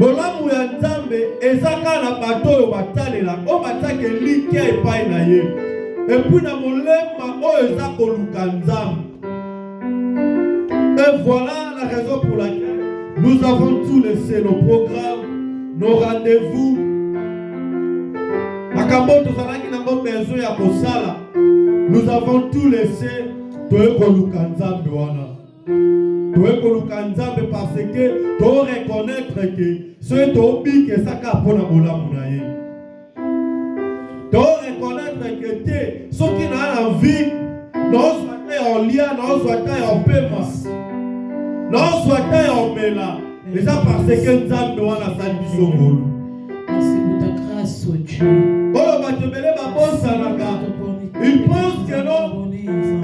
Bolamu ya Nzambe ezaka na bato oyo batalela o batake likia epai na ye. Et puis na molema oyo eza koluka Nzambe. Et voilà la raison pour laquelle nous avons tout laissé, nos programmes, nos rendez-vous. Nous avons tout laissé parce que tu reconnaître que ce que ça pour la tu reconnaître que ceux qui n'ont envie, non soit en lien, non soit en paiement, non soit en méla. Et ça parce que Nzambe wana sali songolo. Merci pour ta grâce, oh Dieu. Ils pensent que non,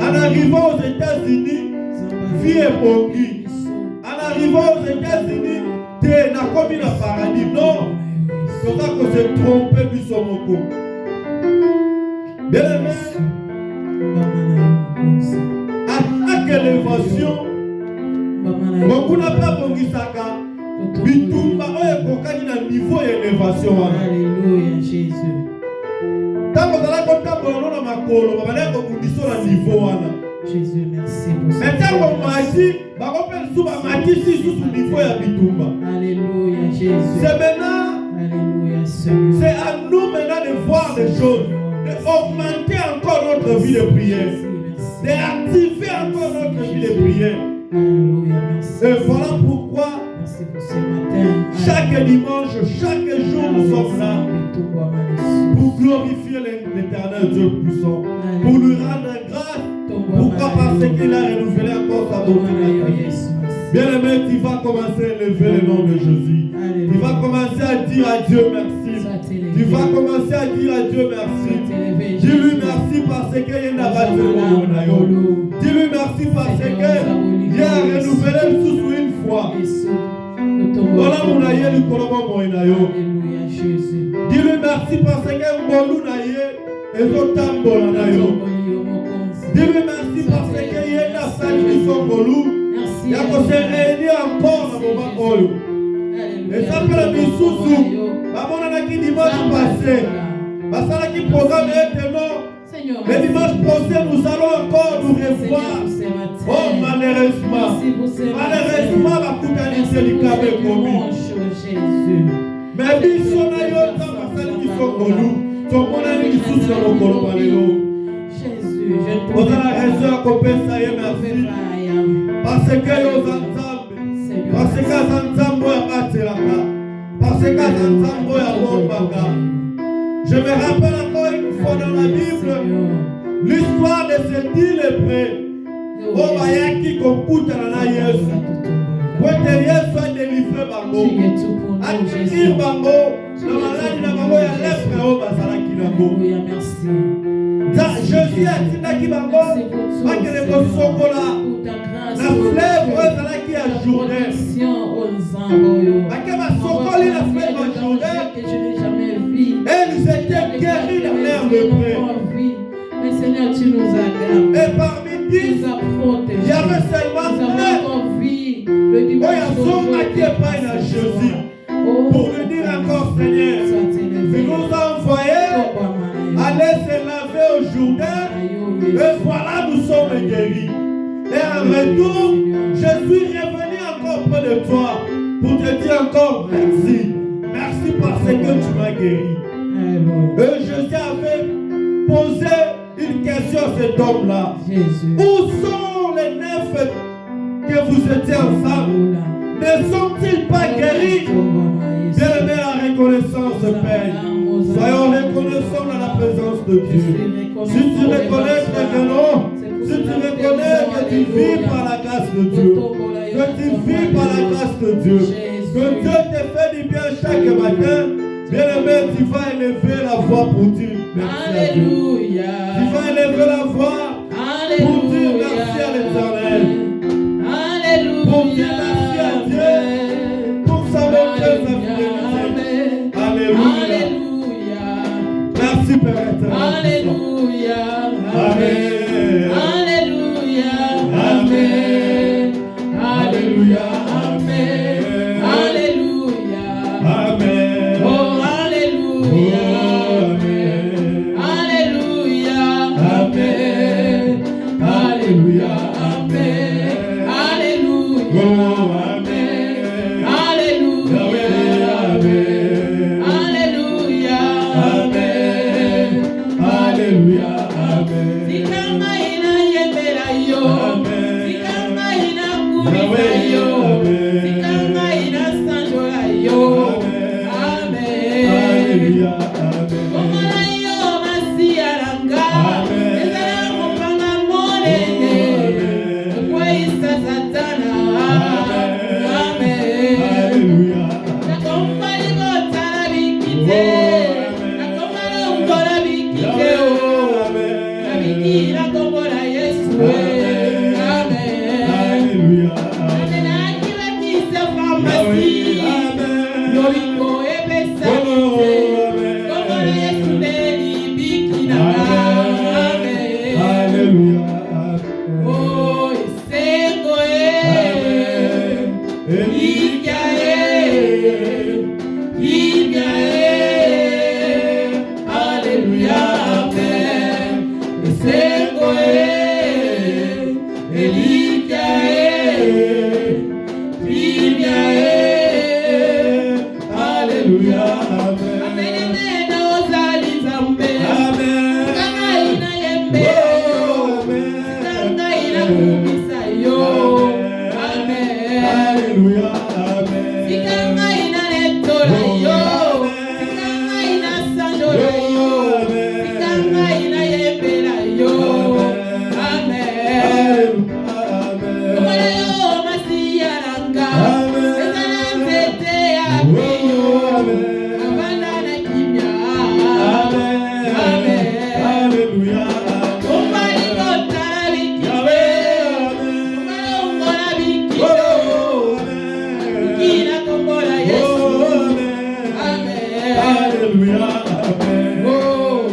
en arrivant aux États-Unis, vie est bongie. En arrivant aux États-Unis, tu n'as pas mis le paradis. Non, c'est ça que se tromper du somoko. Bien aimé, à chaque élévation, beaucoup n'a pas bongi saka. Bitumba oye kokani na niveau d'élévation. Alléluia Jésus. Tango zala kotambola na makolo babale ko kundiso na niveau wana. Jésus merci pour ça. Mais tango mati bakopel suba mati si sous niveau ya bitumba. Alléluia Jésus. C'est maintenant. Alléluia Seigneur. C'est à nous maintenant de voir les choses, d'augmenter encore notre vie de prière, d'activer encore notre vie de prière. Alléluia merci. Et voilà pourquoi merci pour ce matin. Chaque dimanche, chaque jour, nous sommes là pour glorifier l'Éternel Dieu puissant, pour lui rendre grâce. Pourquoi? Parce qu'il a renouvelé encore sa bonté. Bien aimé, tu vas commencer à élever le nom de Jésus. Tu vas commencer à dire à Dieu merci. Tu vas commencer à dire à Dieu merci. Dis-lui merci parce qu'il n'a pas de nom. Dis-lui merci parce qu'il a renouvelé sous une fois. Voilà mon aïe, le colombo moïnayo. Dis-lui merci parce que mon aïe est au tambour nayo. Dis-lui merci parce que il y a la salle qui sont golou. Il y a qu'on s'est réuni encore dans le moment. Et ça fait la bisoussou. Maman a qui dimanche passé. Parce que le programme est tellement. Le dimanche prochain, nous allons encore nous revoir. Oh, malheureusement. Malheureusement, ma coutane c'est du cabé commis. Mais si on a eu autant de personnes qui sont connus, son mon ami qui souffre dans le colombo. Jésus, je te on a la raison à couper ça y est, merci. Parce que nous entendons. Parce que nous entendons à battre la carte. Parce que nous entendons à bomber. Je me rappelle encore une fois dans la Bible l'histoire de ce dit lépreux. Oh, Bayaki Komputa na Yesu. Quand Yesu a délivré Bango, a tiré Bango, la maladie de Bango, il y a lèpre au Bazalaki Bango. Jésus a tiré Bango, pas que les Bosokola, la flèvre Bazalaki a journé. Pas que ma Sokoli la flèvre a journé. Ils étaient guéris dans l'air de près. Mais Seigneur, tu nous as gardés. Et parmi 10, il y avait seulement 1. Le dimanche, Jésus. Pour lui dire encore, Seigneur, tu nous as envoyés aller se laver au Jourdain. Et voilà, nous sommes guéris. Et en retour, je suis revenu encore près de toi pour te dire encore merci. Merci parce que tu m'as guéri. Et Jésus avait posé une question à cet homme-là. Où sont les 9 que vous étiez ensemble? Ne sont-ils pas guéris? Bien-aimé, la reconnaissance, Père. Soyons reconnaissants dans la présence de Dieu. Si tu reconnais que non, si tu reconnais que tu vis par la grâce de Dieu, que tu vis par la grâce de Dieu, que Dieu te fait du bien chaque matin, bien-aimé, tu vas élever la voix pour dire merci à Dieu. Tu vas élever la voix pour dire merci à l'Éternel. Pour dire merci à Dieu pour sa bonté, sa fidélité. Alléluia. Merci Père éternel. Alléluia. Amen. Alléluia. Amen. Alléluia. Amen. Alléluia. Alléluia, Amen. Oh,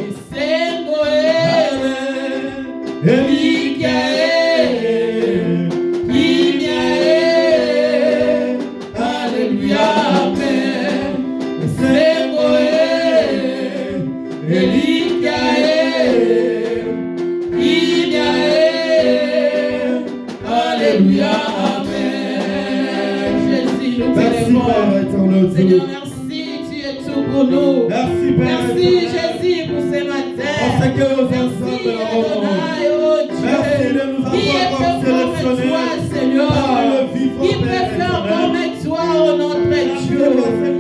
Alléluia, Amen. Jésus, nous t'élèvons. Seigneur, merci, tu es tout pour nous. Merci, Père. Merci, Jésus, pour ce matin. Merci, Adonai, oh Dieu. Qui est fait comme toi, Seigneur? Qui peut faire comme toi, oh notre Dieu?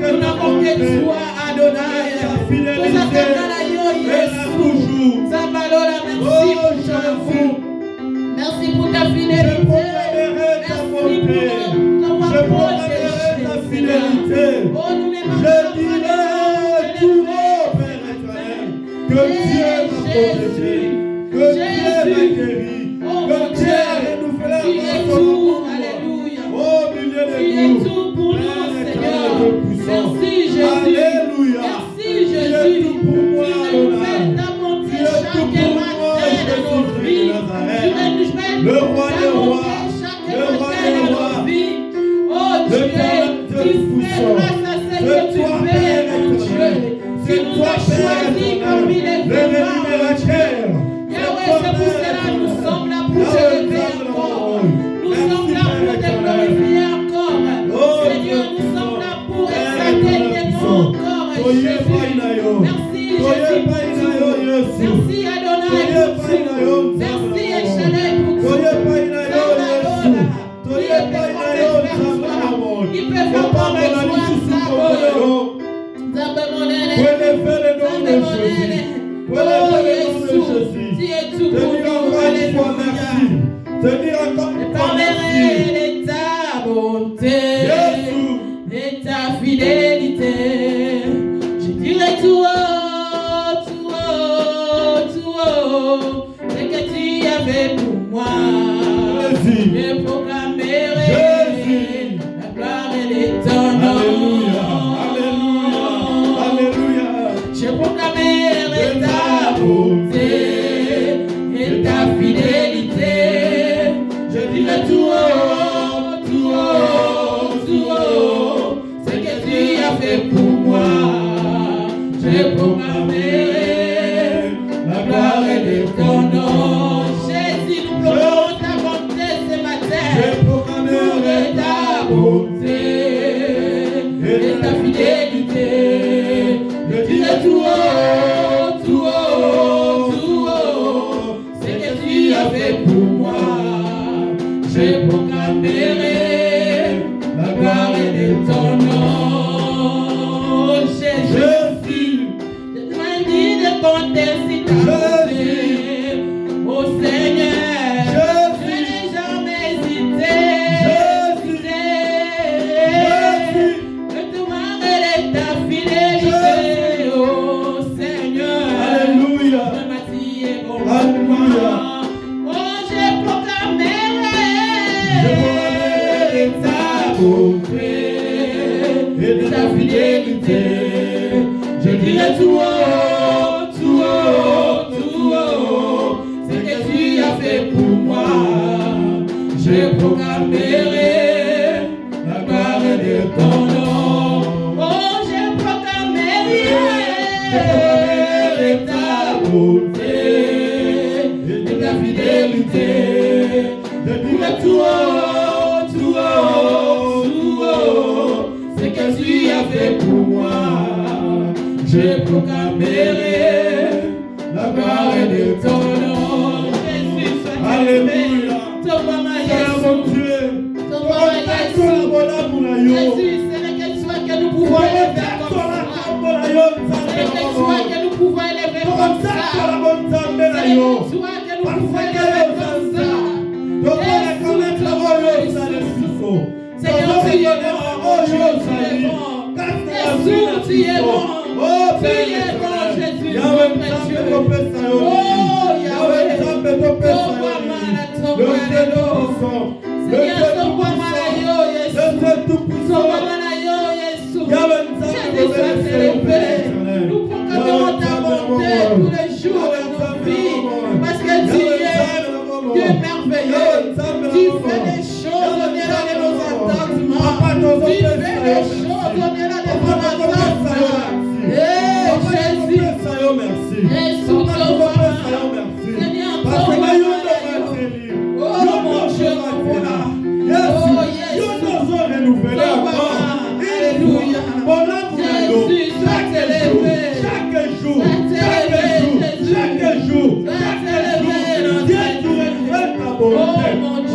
Nous n'avons que toi, Adonai. Nous attendons la Jésus. Zabalola, merci pour Jésus. Merci pour ta fidélité. Je proclamerai ta fidélité. Oh, nous les je dirai tout haut, Père éternel, que Dieu m'a protégé, que Dieu m'a guéri, que Dieu a renouvelé ma foi. Alléluia. Oh, milieu de nous. Tu es tout pour nous, Seigneur. Merci, Jésus. Alléluia. Merci, Jésus. Tu es tout pour moi, Adonai. Ta bonté chaque matin dans nos vies. Le roi des rois. Le roi des rois. Oh Dieu, tu fais grâce à ce que tu fais, mon Dieu. Tu nous as choisis parmi les femmes. Yahweh, c'est pour cela que nous sommes là pour te lever encore. Nous sommes là pour te glorifier encore. Seigneur, nous sommes là pour exalter tes noms encore, Jésus. Merci, Jésus, pour tout. Merci, Adonai, pour tout. Merci, Echelay, pour tout. Il peut faire comme toi, Jésus. Tu es tout pour nous. Je parlerai de ta bonté, de ta fidélité. Je dirai tout haut, tout haut, tout haut, ce que tu as fait pour moi. Je proclamerai la gloire et ton nom. Alléluia. Je proclamerai ta bonté et ta fidélité. Je dirai tout haut, tout haut, tout haut, ce que tu as fait pour moi. Je proclamerai la gloire et ton nom. Jésus, nous pleurons ta bonté ce matin. Je proclamerai ta bonté et ta fidélité. Je dirai tout haut, tout haut, tout haut, ce que tu as fait pour moi. Je proclamerai la gloire de ton nom. Jésus, je te dis de compter si ta bonté. Oh Seigneur, je n'ai jamais hésité. Je te demanderai ta fidélité. Oh Seigneur, Alléluia. Alléluia. Oh, je proclamerai ta bonté et ta fidélité. Je dirai tout haut, tout haut, tout haut, ce que tu as fait pour moi. Je proclamerai la gloire de ton nom. Oh, je proclamerai ta bonté et ta fidélité. Je dirai tout haut, tout haut, tout haut, ce que tu as fait pour moi. Je proclamerai la gloire de ton nom. Jésus, alléluia. Ton maman Jésus, ton maman Jésus. Jésus, c'est lequel soit que nous pouvons élever comme ça. C'est lequel soit que nous pouvons élever comme ça. C'est lequel soit que nous pouvons élever comme ça. Seigneur, tu es bon. Jésus, tu es bon. Tu es bon, Jésus, notre Dieu. Oh, Yahweh, Seigneur, sauve-moi, Malayo, Jésus. Sauve-moi, Malayo, Jésus. Jésus, sois célébré. Nous es merveilleux. Tu fais des choses au-delà de nos attendements. Tu fais des choses au-delà de nos attendements. Jésus. Jésus, Seigneur, oh mon Dieu, alléluia. Jésus, sois élevé. Chaque jour, Dieu nous révèle ta bonté. Oh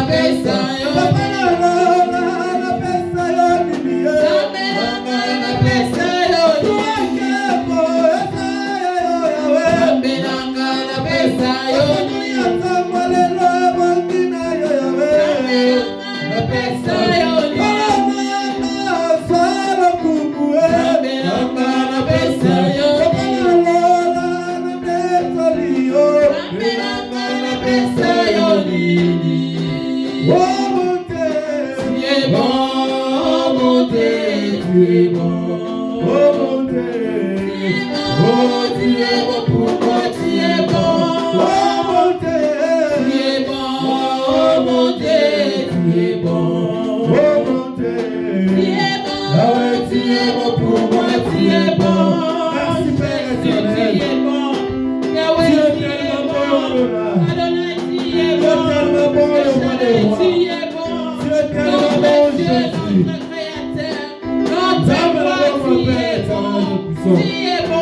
Pesa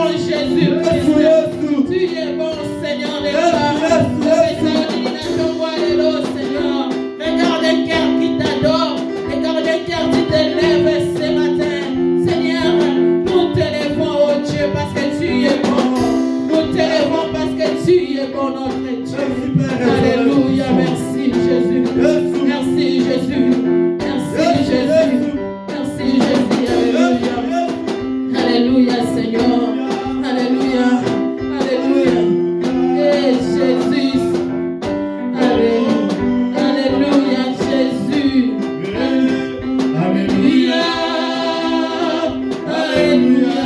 bon, Jésus. Tu es bon, Seigneur des Seigneur. Regarde un cœur qui t'adore. Regarde un cœur qui t'élève ce matin. Seigneur, nous t'élèvons, oh Dieu, parce que tu es bon. Nous t'élèvons parce que tu es bon, notre Dieu. Alléluia, merci Jésus. Merci Jésus. Merci Jésus. Merci Jésus. Alléluia. Alléluia, Seigneur. Alléluia. Alléluia. Et Jésus. Alléluia. Alléluia, Jésus. Alléluia. Alléluia.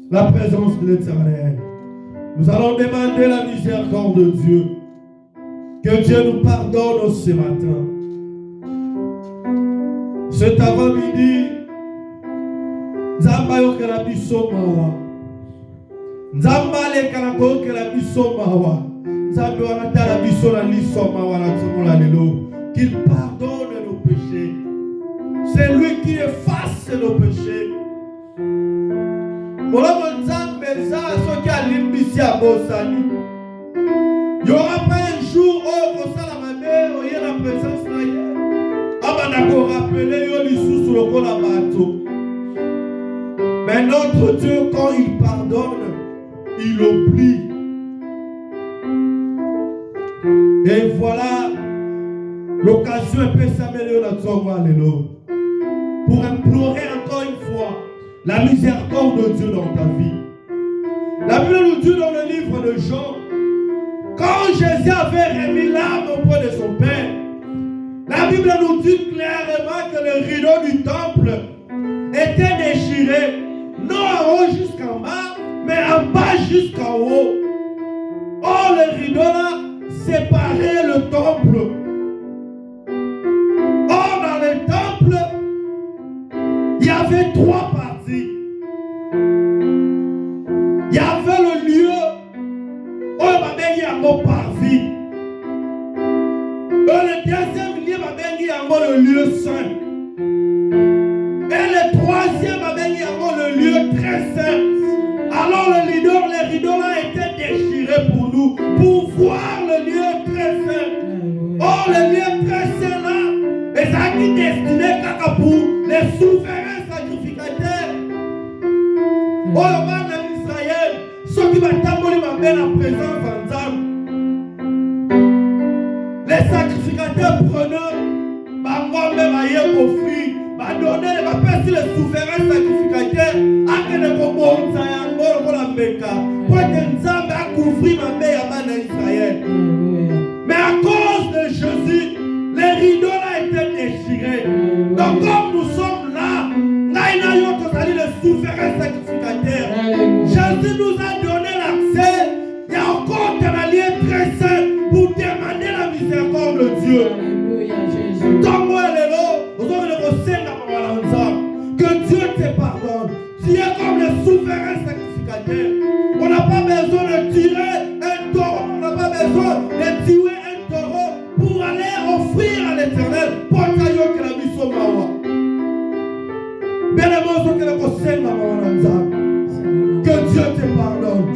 La présence de l'Éternel. Nous allons demander la miséricorde de Dieu. Que Dieu nous pardonne ce matin. Cet avant-midi, Nzamba yokela biso mawa. Nzamba lekala kokela biso mawa. Nzamba wanatala biso na liso mawa na tsomola lelo. Qu'il pardonne nos péchés. C'est lui qui efface nos péchés. Il y aura pas un jour où on s'en va il y a la présence là. Mais notre Dieu, quand il pardonne, il oublie. Et voilà l'occasion peut s'améliorer pour implorer encore une fois la miséricorde de Dieu dans ta vie. La Bible nous dit dans le livre de Jean, quand Jésus avait remis l'âme auprès de son Père, la Bible nous dit clairement que le rideau du temple était déchiré, non en haut jusqu'en bas, mais en bas jusqu'en haut. Or, le rideau là séparait le temple. Or, dans le temple, il y avait trois parties. Il y avait le lieu où il y avait parvis. Le deuxième lieu, il y avait le lieu saint. Et le troisième, il y avait le lieu très saint. Alors les rideaux là étaient déchirés pour nous, pour voir le lieu très saint. Or, le lieu très saint là, et ça qui est destiné pour les souverains sacrificateurs. Oh, le man d'Israël, ceux qui m'attendent la présence en âme. Les sacrificateurs prenaient donner les souverains sacrificateurs à que les Congolais pour que couvrir ma mère Israël. Mais à cause de Jésus, les rideaux là étaient déchirés. Donc comme nous sommes là, les souverains sacrificateurs, Jésus nous a donné l'accès. Il y a encore un lien très saint pour demander la miséricorde de Dieu. Que Dieu te pardonne. Tu es comme le souverain sacrificateur. On n'a pas besoin de tirer un taureau. On n'a pas besoin de tuer un taureau pour aller offrir à l'Éternel. Pour que la vie soit mawa. Que Dieu te pardonne.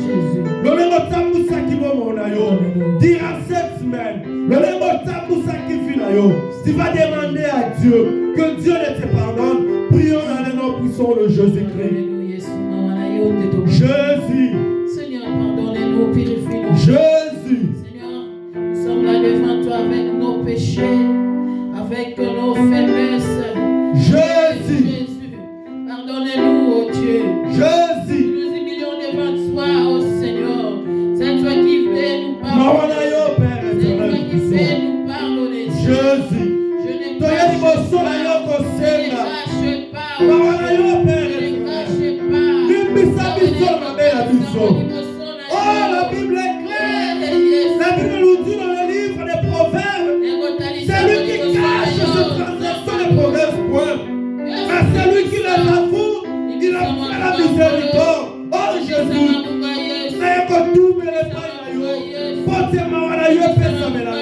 Le même temps qui va dire à cette semaine, le même temps qui vit tu vas demander à Dieu que Dieu te pardonne. Prions dans le nom puissant de Jésus-Christ. Jésus. Seigneur, pardonnez-nous, purifie-nous. Jésus. Seigneur, nous sommes là devant toi avec nos péchés, avec nos faiblesses. Jésus. Jésus, pardonnez-nous, oh Dieu. Jésus. Nous humilions devant toi, oh Seigneur. C'est toi qui veux nous pardonner. C'est toi qui veux nous pardonner. Jésus. Je ne cache pas. Oh, la Bible est claire. La Bible nous dit dans le livre des Proverbes, celui qui cache ses transgressions ne progresse point. Mais celui qui les avoue, il a la miséricorde. Oh Jésus, c'est que tout me le paye. Portez-moi à la yeux, personne ne la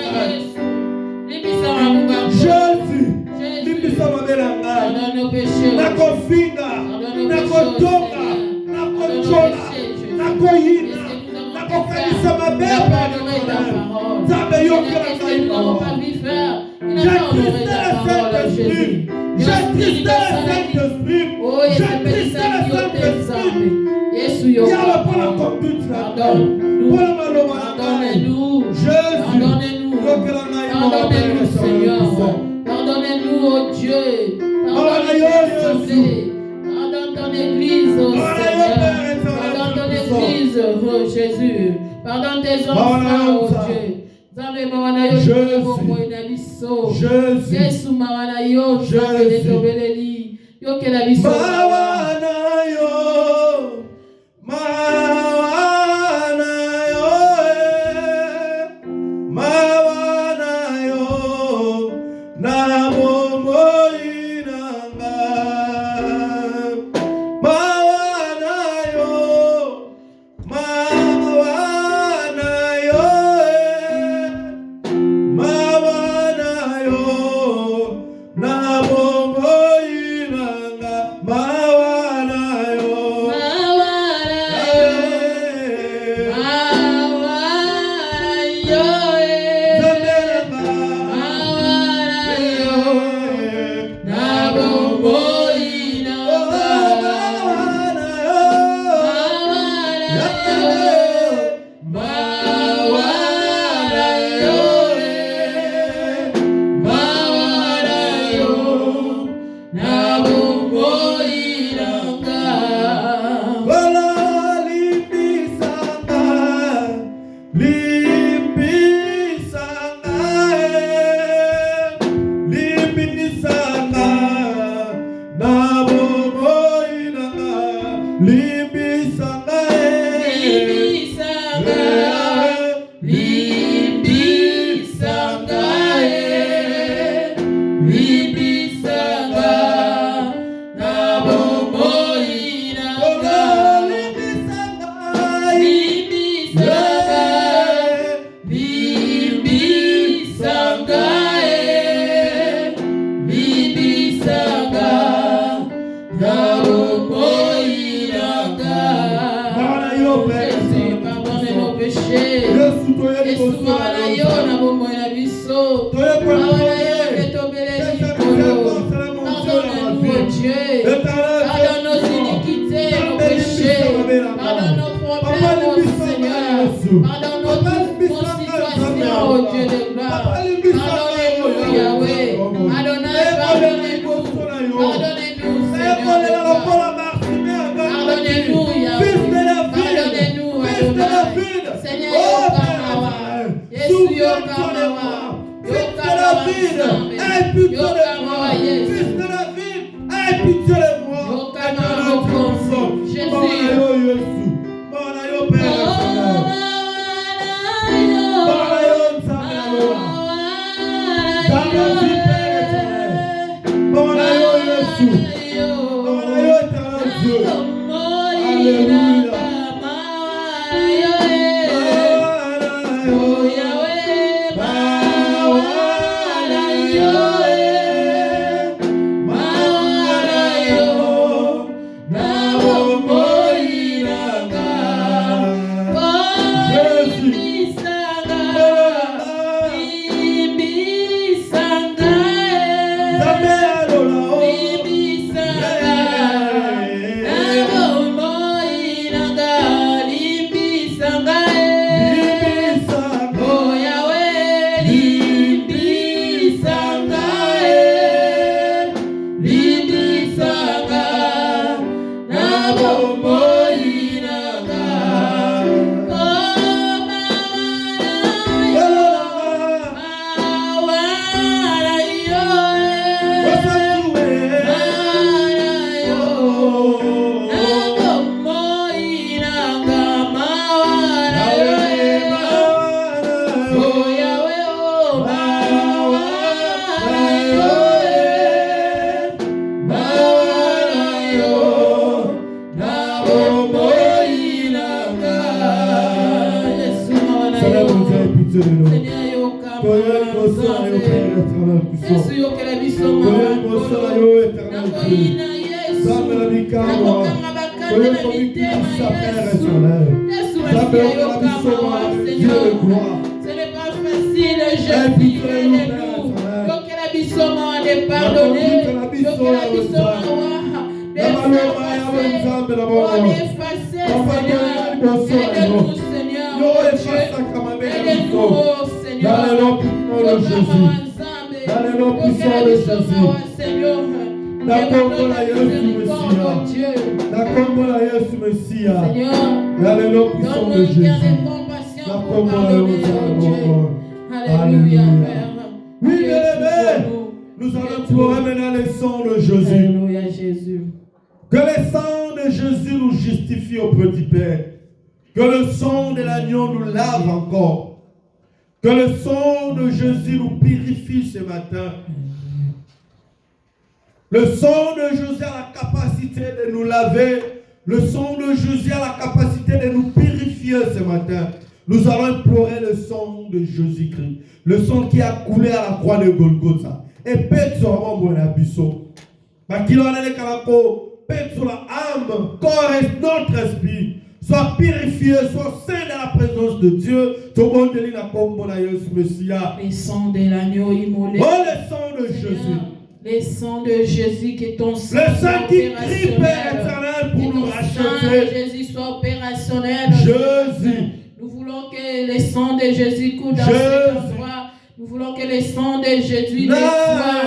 Jésus, pardonne nos péchés. na kofinga, na kotonga, na kochola, na koyina, na kokanisa mabeba. Nzambe yokela ngai. J'attristais le Saint-Esprit. J'attristais le Saint-Esprit. J'attristais le Saint-Esprit. Il y a pas la conduite là. Pardonnez-nous. Jésus. Pardonnez-nous, Seigneur. Pardonnez-nous, oh Dieu. Pardonne ton Église, oh Seigneur. Pardonne ton Église, oh Jésus. Pardonne tes enfants, oh Dieu. Mawa Que le sang de Jésus nous purifie ce matin. Le sang de Jésus a la capacité de nous laver. Le sang de Jésus a la capacité de nous purifier ce matin. Nous allons implorer le sang de Jésus-Christ. Le sang qui a coulé à la croix de Golgotha. Et Petro a mon abisso. Qu'il en ait Kalako, Petro la âme, corps et notre esprit. Soit purifié, soit saint dans la présence de Dieu. Les sangs de l'agneau immolé. Oh, le sang de Jésus. Les sangs de Jésus qui est ton sang. Le sang qui crie, Père éternel, pour nous racheter. Jésus soit opérationnel. Jésus. Nous voulons que les sangs de Jésus coulent dans cet endroit. Nous voulons que les sangs de Jésus nettoient.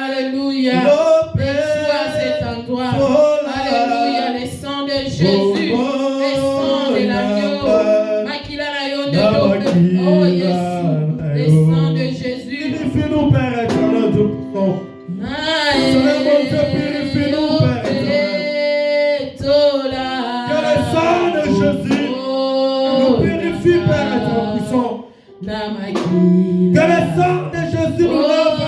Alléluia. Nettoie cet endroit. Alléluia. Les sangs de Jésus. Les sangs de l'agneau. Oh Jésus. Les sangs de Jésus. Purifie-nous, Père éternel, de ton Seigneur mon Dieu, purifie-nous, Père éternel. Que le sang de Jésus nous lave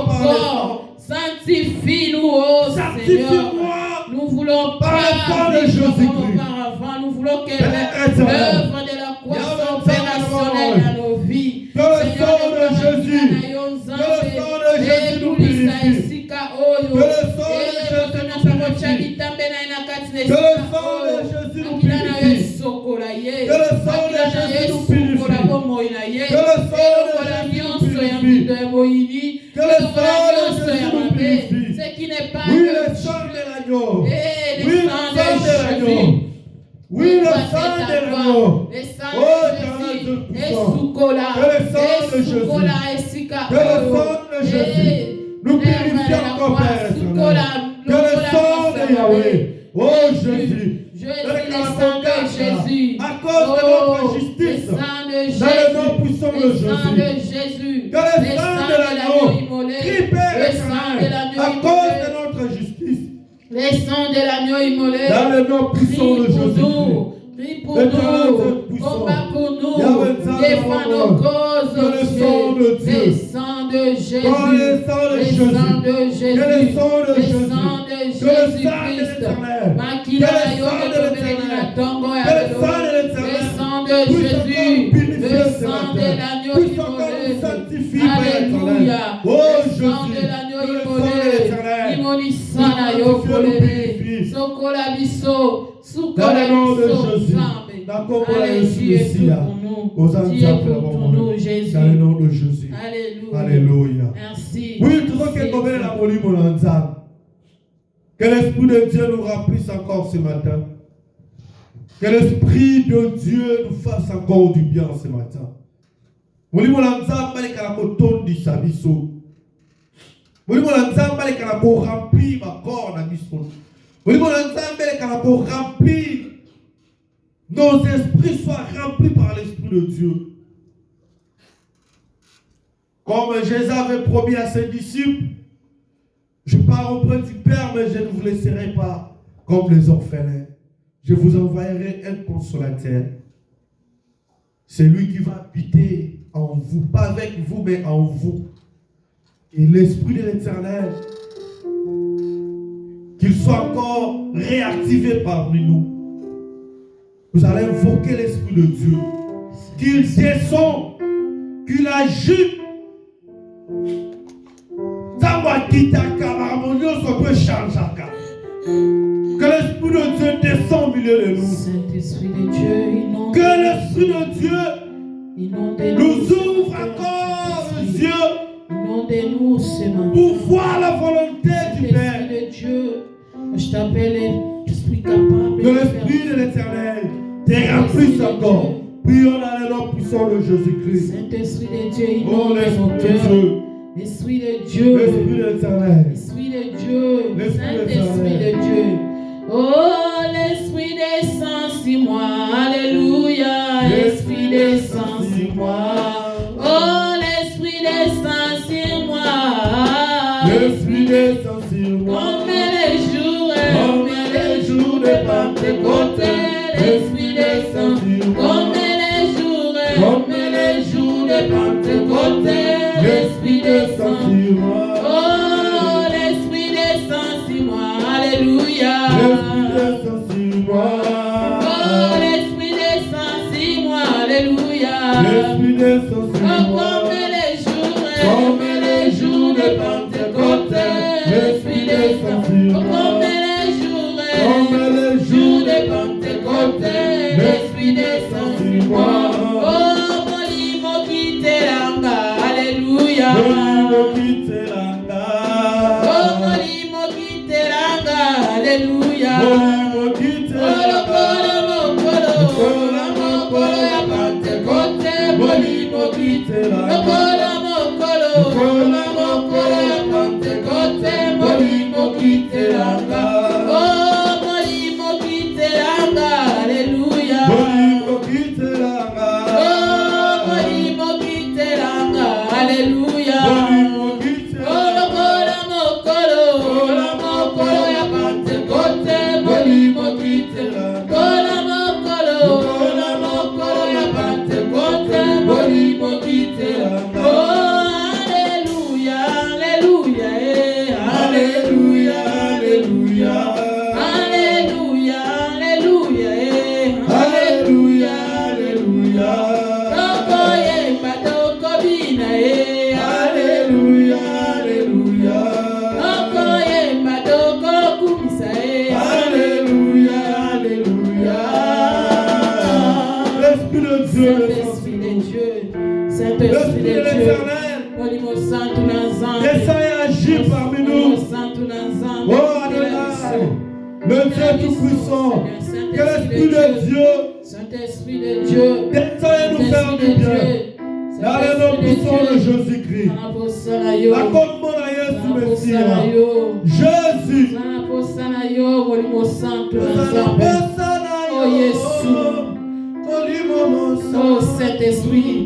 encore. Sanctifie-nous, oh Seigneur. Nous voulons pas auparavant. Nous voulons que l'œuvre de la croix soit opérationnelle dans nos vies. Que le sang de Jésus, nous purifie. Que le sang de Jésus nous purifie. Que le sang de Jésus nous purifie. Que le sang de Jésus nous purifie. Ce qui n'est pas oui, le sang de l'agneau. Oui, le sang de l'agneau. Oui, le sang de l'agneau. Oh, Jésus. Que le sang de Jésus. Que le sang de Jésus nous purifie encore, Père. Que le sang de Yahweh. Oh, Jésus. À cause de notre justice, dans le nom puissant de Jésus, que le sang de l'agneau crie, Père éternel, à cause de notre justice, le sang de l'agneau immolé, dans le nom puissant de Jésus. Prie pour nous, combat pour nous, défends nos causes, que le sang de Dieu, le sang de Jésus, le sang de Jésus, que le sang de Jésus, que le sang de l'Éternel, que le sang de l'Éternel, le sang de Jésus, le sang de l'agneau immolé, alléluia, le sang de l'agneau immolé, immolissana yo kolele, sokola biso. Dans le nom de Jésus, Jésus. Dans le nom de Jésus. Alléluia. Alléluia. Merci. Oui, tout ce qui est tombé dans la molie, mon ensemble. Que l'Esprit de Dieu nous remplisse encore ce matin. Que l'Esprit de Dieu nous fasse encore du bien ce matin. Mouli mon ensemble, il y a un coton du sabiso. Mouli mon ensemble, il y a un rempli ma corps dans l'histoire. Remplir nos esprits soient remplis par l'Esprit de Dieu. Comme Jésus avait promis à ses disciples, je pars auprès du Père, mais je ne vous laisserai pas comme les orphelins. Je vous envoyerai un consolateur. C'est lui qui va habiter en vous, pas avec vous, mais en vous. Et l'Esprit de l'Éternel, qu'il soit encore réactivé parmi nous. Vous allez invoquer l'Esprit de Dieu. Qu'il descend, qu'il agite. Que l'Esprit de Dieu descende au milieu de nous. Saint-Esprit de Dieu, que l'Esprit de Dieu nous ouvre encore les yeux pour voir la volonté du Père. Je t'appelle l'Esprit capable. Que l'Esprit de l'Éternel te remplisse encore. Prions dans le nom puissant de Jésus-Christ. Saint-Esprit de Dieu, oh l'Esprit de Dieu. L'Esprit de Dieu. L'Esprit de l'Éternel. L'Esprit de Dieu. Saint-Esprit de Dieu. Oh, l'Esprit descend sur moi. Alléluia. L'Esprit descend sur moi. Oh, l'Esprit descend sur moi. L'Esprit descend sur moi. Combien les jours de Pentecôte, l'Esprit descend comme les jours de Pentecôte, l'Esprit descend sur moi. Oh, l'Esprit descend sur moi, alléluia. L'Esprit descend sur moi. Oh, l'Esprit descend sur moi, alléluia. L'Esprit descend sur moi. Comme les jours de Pentecôte, l'Esprit descend sur moi. Comme les jours de Pentecôte, l'Esprit descend sur moi. Oh, molimo kitelanga, alléluia. Molimo kitelanga. Oh, molimo kitelanga, alléluia. Molimo kitelanga. Mokolo ya Pentecôte, molimo kitelanga. Mokolo ya Pentecôte, molimo kitelanga. Descends et agis parmi nous. Oh Adonai, le Dieu tout-puissant, que l'Esprit de Dieu descend et nous faire du bien. Dans le nom puissant de Jésus-Christ. Jésus. Oh Saint-Esprit.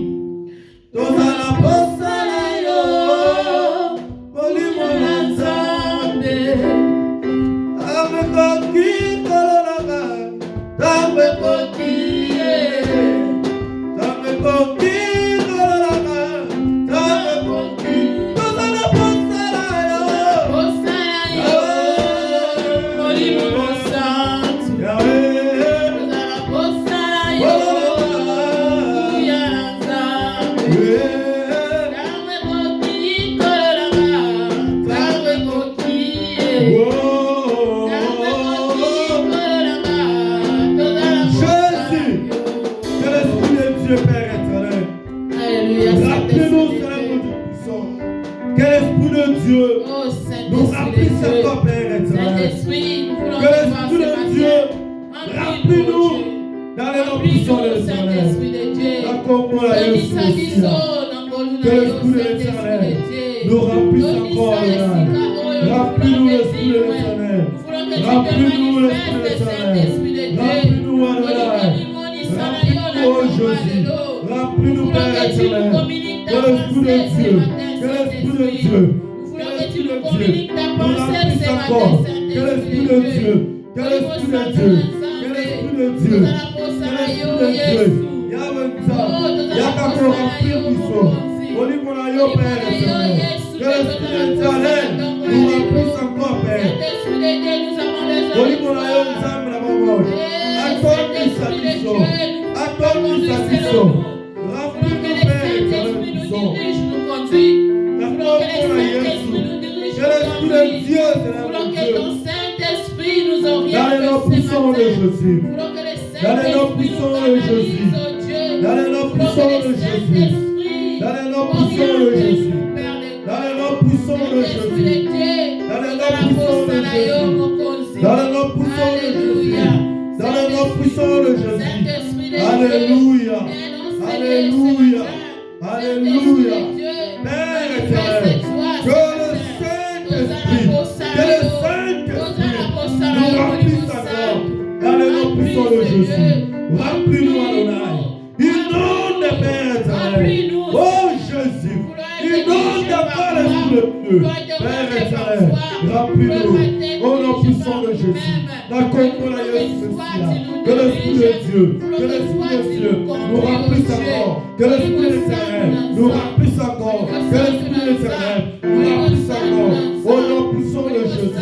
Père éternel, remplis-nous. Au nom puissant de Jésus. Que l'Esprit de Dieu, que l'Esprit de Dieu nous remplisse encore. Que l'Esprit éternel nous remplisse encore. Que l'Esprit éternel nous remplisse encore. Au nom puissant de Jésus.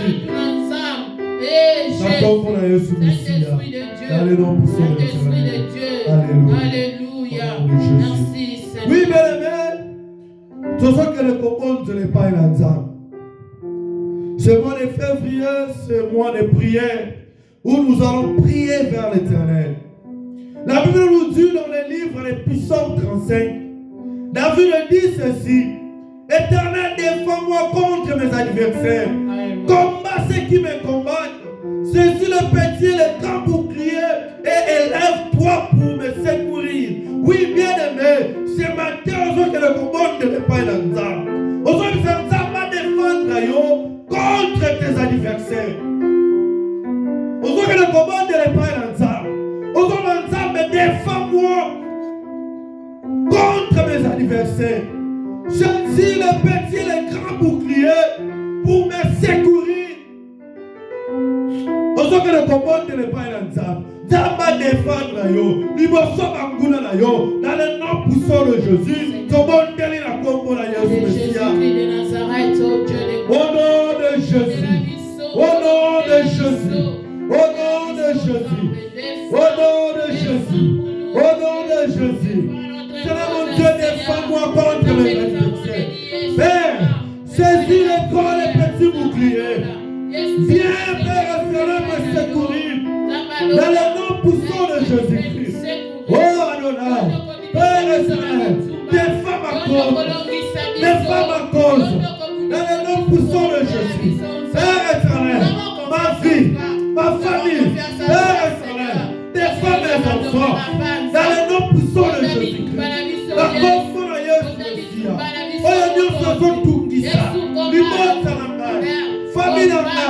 Alléluia. Merci Seigneur. Oui, bien-aimé, tout ce que le commande de l'épargne ensemble. Ce mois de février, ce mois de prière où nous allons prier vers l'Éternel. La Bible nous dit dans le livre des Psaumes 35, David dit ceci: Éternel, défends-moi contre mes adversaires. Combat ceux qui me combattent. Saisis le petit et le grand bouclier et élève-toi pour me secourir. Oui, bien-aimé, ce matin, on que le combat ne n'est pas dans ça. On va défendre contre tes adversaires. On que le combat ne n'est pas dans ça. On va mais défends-moi contre mes adversaires. Saisis le petit et le grand bouclier pour me secourir. Ozo que le combat ne n'est pas dans ça. Dama défendre yo. Liboso banguna na yo. Dans le nom puissant de Jésus. Tomon deli la combo la Jésus Messia. Au nom de Jésus. Au nom de Jésus. Au nom de Jésus. Au nom de Jésus. Au nom de Jésus. Seigneur mon Dieu, défends-moi contre mes adversaires. Père, saisis les grands et petits boucliers. Viens, Père éternel, me secourir. Dans le nom puissant de Jésus-Christ. Oh Adonai, Père éternel, défends ma cause. Défends ma cause. Dans le nom puissant de Jésus. Père éternel, ma vie, ma famille. Père éternel, défends mes enfants. Dans le nom puissant de Jésus-Christ. La cause de Jésus. Oh Dieu, c'est tout qui ça. L'immense famille d'Anna,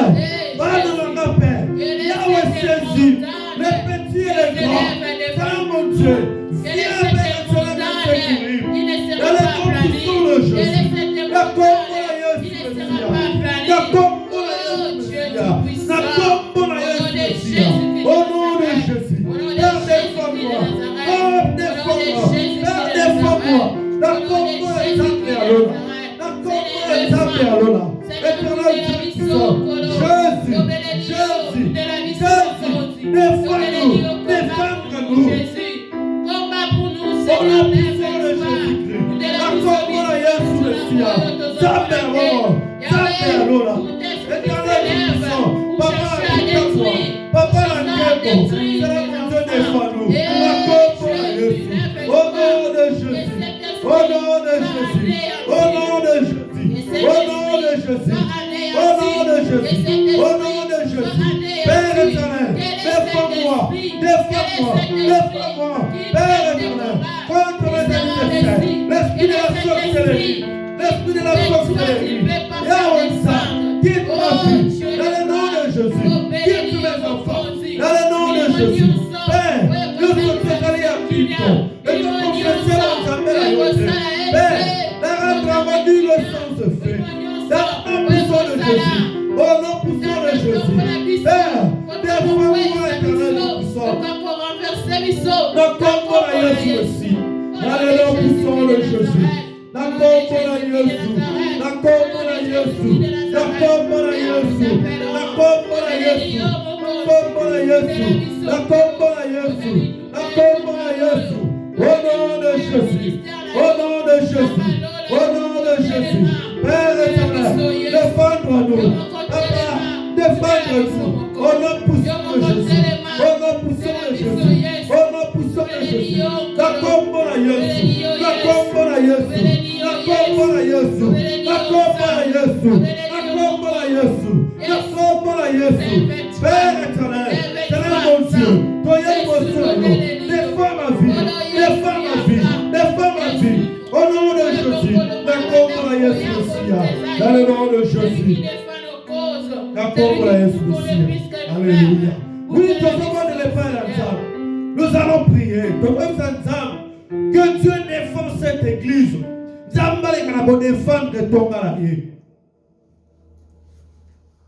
Père, Yahweh saisit les petits et les grands. Seigneur mon Dieu, viens Père éternel me secourir. Dans le nom puissant de Jésus. La combo la Jésus Messia. La combo la Jésus Messia. La combo la Jésus Messia. Au nom de Jésus. Père, défends-moi. Père, défends-moi. Père, défends-moi. La combo la Jésus Messia. La combo la Jésus Messia. Éternel Dieu puissant, Jésus, défends-nous, défends-nous. Combat pour nous, Au nom Seigneur, puissant de Jésus-Christ, la combat la Jésus Messia, Éternel puissant, Papa attaque-toi, Papa l'attaque-toi, Seigneur mon Dieu, défends-nous, la combat la Jésus, au nom de Jésus, au nom de Jésus, au nom de Jésus, au nom de Jésus, au nom de Jésus, au nom de Jésus. Père éternel, défends-moi, défends-moi, défends-moi. Père éternel, contre mes adversaires, l'esprit de la sorcellerie, l'esprit de la sorcellerie, Yahweh Sam, quitte ma vie, dans le nom de Jésus, quitte mes enfants, dans le nom de Jésus. Père, le secrétariat à Cristo, et le confesseur ensemble à Yoté. Père, la rendre le sang se fait. Dans le nom puissant de Jésus, au nom puissant de Jésus. Père, défends-moi éternel puissant. La combo la Jésus aussi. Dans le nom puissant de Jésus. La combo la Jésus. La combo la Jésus. La combo la Jésus. La combo la Jésus. La combo la Jésus. La combo la Jésus. La combo la Jésus. Au nom de Jésus. Au nom de Jésus. Au nom de Jésus. Père éternel, défends-nous. Papa, défends-nous. Au nom puissant de Jésus. Au nom puissant de Jésus. Au nom puissant de Jésus. La combo la Jésus. La combo la Jésus. La combo la Jésus. La combo la Jésus. La combo la Jésus. La combo la Jésus. Père éternel, Seigneur mon Dieu, toi y es mon Dieu. Défends ma vie. Défends ma vie. Défends ma vie. Au nom de Jésus. La combo la Jésus Messia. Dans le nom de Jésus. La combo la Jésus Messia. Alléluia. Oui, nous avons de l'épaule ensemble. Nous allons prier. Nous allons ensemble. Que Dieu défende cette église. Zambale kana bo défendre ton marié.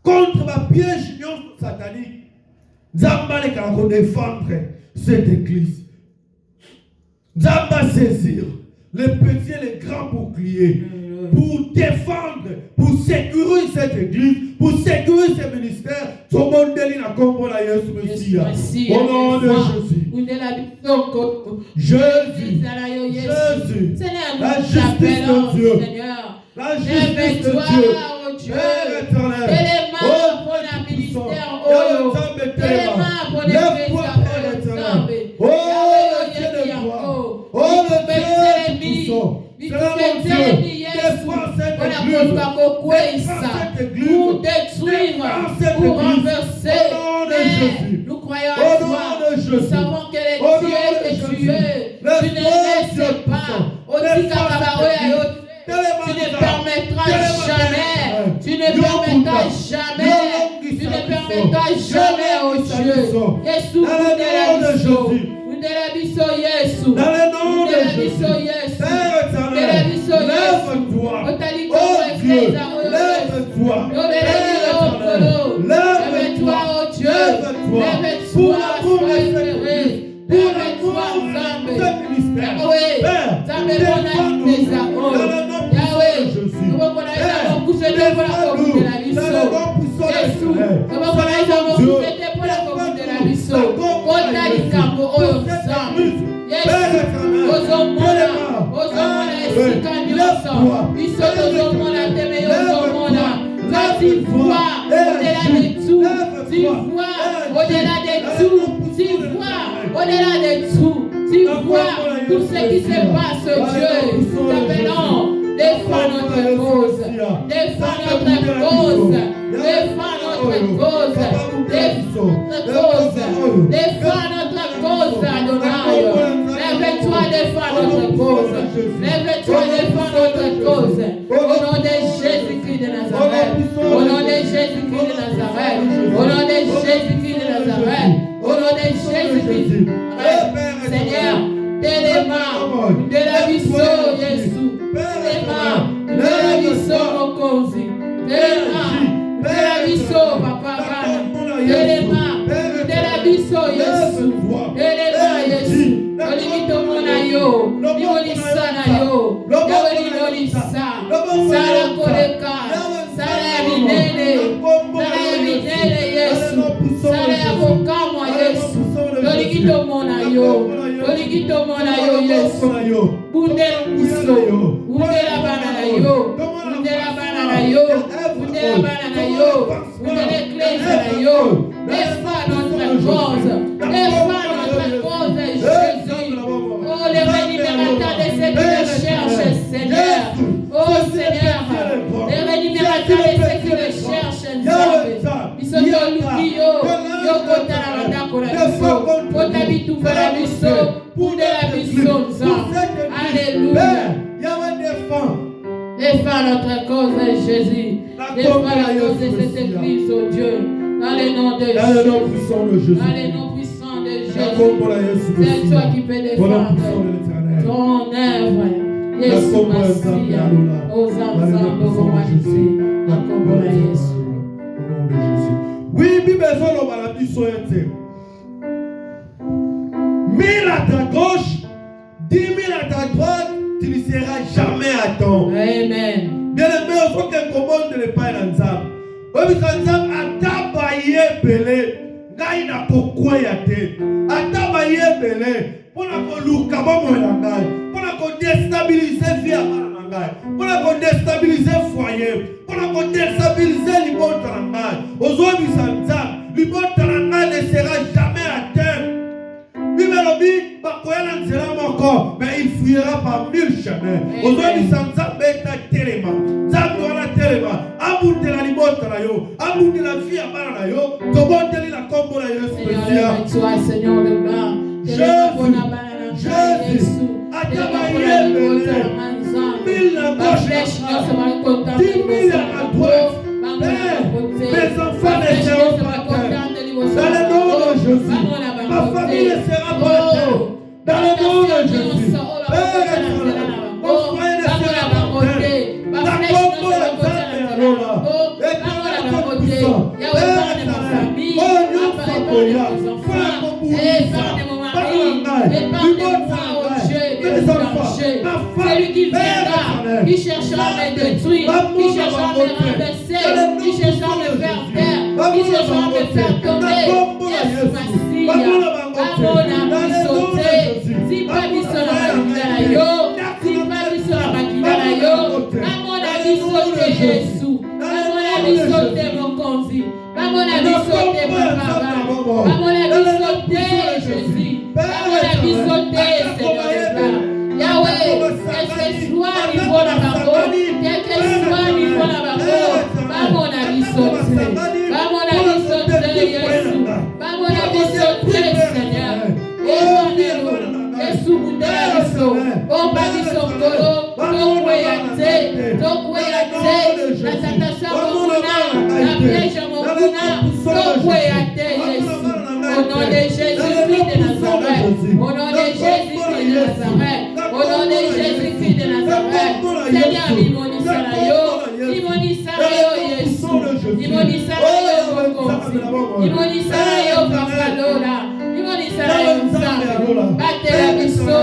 contre ma piège satanique. Nzamba les pour défendre cette église. Nzamba saisir les petits et les grands boucliers pour défendre, pour sécuriser cette église, pour sécuriser ce ministère. Tout le monde est là comme pour la Jésus. Au nom de Jésus. Jésus. Seigneur, La nous justice t'appelons, de Dieu. Seigneur. La justice de Dieu. Dieu. Père éternel. Téléma pour la ministère. Oh, téléma pour les lève-toi, Père éternel. Oh, le Dieu de gloire. Oh, le Dieu tout-puissant. C'est là mon Dieu. Défends cette église. Pour détruire, pour renverser. Nous croyons à toi. Nous savons que les dieux que tu es, tu ne laisses pas. Tu ne permettras jamais. Tu ne permettras jamais. Tu ne permettras jamais, oh Dieu. Jésus, nous de la biso, Jésus. Dans le nom de Jésus. Père éternel, lève-toi. Oh Dieu, lève-toi. Lève-toi, oh Dieu. Pour l'amour de cette église. Pour l'amour de ce ministère. Père, défends-nous. Dans le nom puissant de Jésus. Père, défends-nous. Dans le nom puissant de Jésus. Au-delà de tout, tu vois tout ce qui se passe, Dieu. T'appelons, défends notre cause, défends notre cause, défends notre cause, défends notre cause, Adonai. Lève-toi, défends notre cause, lève-toi, défends notre cause. Au nom de Jésus-Christ de Nazareth, au nom de Jésus-Christ de Nazareth, au nom de Jésus-Christ de Nazareth, au nom de Jésus-Christ. Seigneur, téléma, de la biso, Jésus, téléma, de la biso, Mokonzi, téléma, de la biso, Papa, téléma, de la biso, Jésus, téléma, Jésus, Olivito Monayo, Niolisa Nayo, Yaweli Nolisa, Sara Koleka, Sara Minele, Yesu, Sara Abokamo, Yesu, Olivito Monayo, Olivito Monayo, Yesu, Bundela Biso, Bundela Bananayo, Bundela Bananayo, Bundela Bananayo, Bundela Ecclesia Nayo, défends notre cause, défends notre cause, Jésus. Oh, les rémunérateurs de ceux qui le cherchent, Seigneur. Oh, Seigneur, les rémunérateurs de ceux qui le cherchent, Seigneur. Ils sont dans l'oubliyo, Yokota la Radako la Biso, Kotabitu la Biso, pour de la Biso, Alléluia. Défends notre cause, Jésus. Défends la cause de cette église, oh Dieu. Dans le nom de Jésus. Dans le nom puissant de Jésus. C'est toi qui peux défendre ton œuvre. Jésus, Massia. Aux enfants de l'humanité. Au nom de Jésus. Oui, Bible est dans la mission. 1000 à ta gauche, 10 000 à ta droite, tu ne seras jamais à temps. Amen. Bien aimé, il faut qu'un commande ne pas dans Nzam. Oui, Nzam, atabaye belé. Ngai na kokwe ya te. Atabaye belé. Pona ko luka bomo na ngai. Pona ko déstabiliser vie na ngai. Pona ko déstabiliser foyer. Pona ko déstabiliser libota na ngai. Ozobi Nzam, libota na ngai ne sera jamais atteint. Bibelobi bakoyana nzela moko, mais il fuira par 1000 chemins. Ozobi Nzam beta telema. Nzam wana telema. Abundela libota na yo. Abundela vie ya bana na yo. Tobondeli la kombo na Yesu Messia. Seigneur de gloire. Jésus. Atabaye belé. 1000 à gauche. 10 000 à droite. Mes enfants ne seront pas atteints. Dans le nom de Jésus. Ma famille ne sera pas atteinte. Dans le nom de Jésus. Père éternel. Mon frère ne sera pas atteint. La combo est atteinte. Éternel tout puissant. Celui qui viendra, qui cherchera à me détruire, qui cherchera à me renverser, qui cherchera à me faire taire, qui cherchera à me faire tomber. Yes, Massia. Amona bisote. Si pas biso la makina na yo, si pas biso la makina na yo, amona bisote Yesu. Amona bisote mokonzi. Amona bisote papa. Amona bisote Jésus. Amona bisote Seigneur. Yahweh, quel que soit niveau la barreau, quel que soit niveau la barreau, vamos a bisote, vamos a bisote Yesu, vamos a bisote Seigneur, éloignez-nous, et sous-bundé la biso, on va biso kolo, tokweyate, la tatasha mokuna, la piège mokuna, tokweyate Yesu, au nom de Jésus-Christ de Nazareth, au nom de Jésus-Christ de Nazareth. Au nom de Jésus-Christ de Nazareth, Seigneur, limonisa na yo, Yesu, limonisa na yo, Mokonzi, limonisa na yo, Papa Lola, limonisa na yo, Nzambe, battez la biso,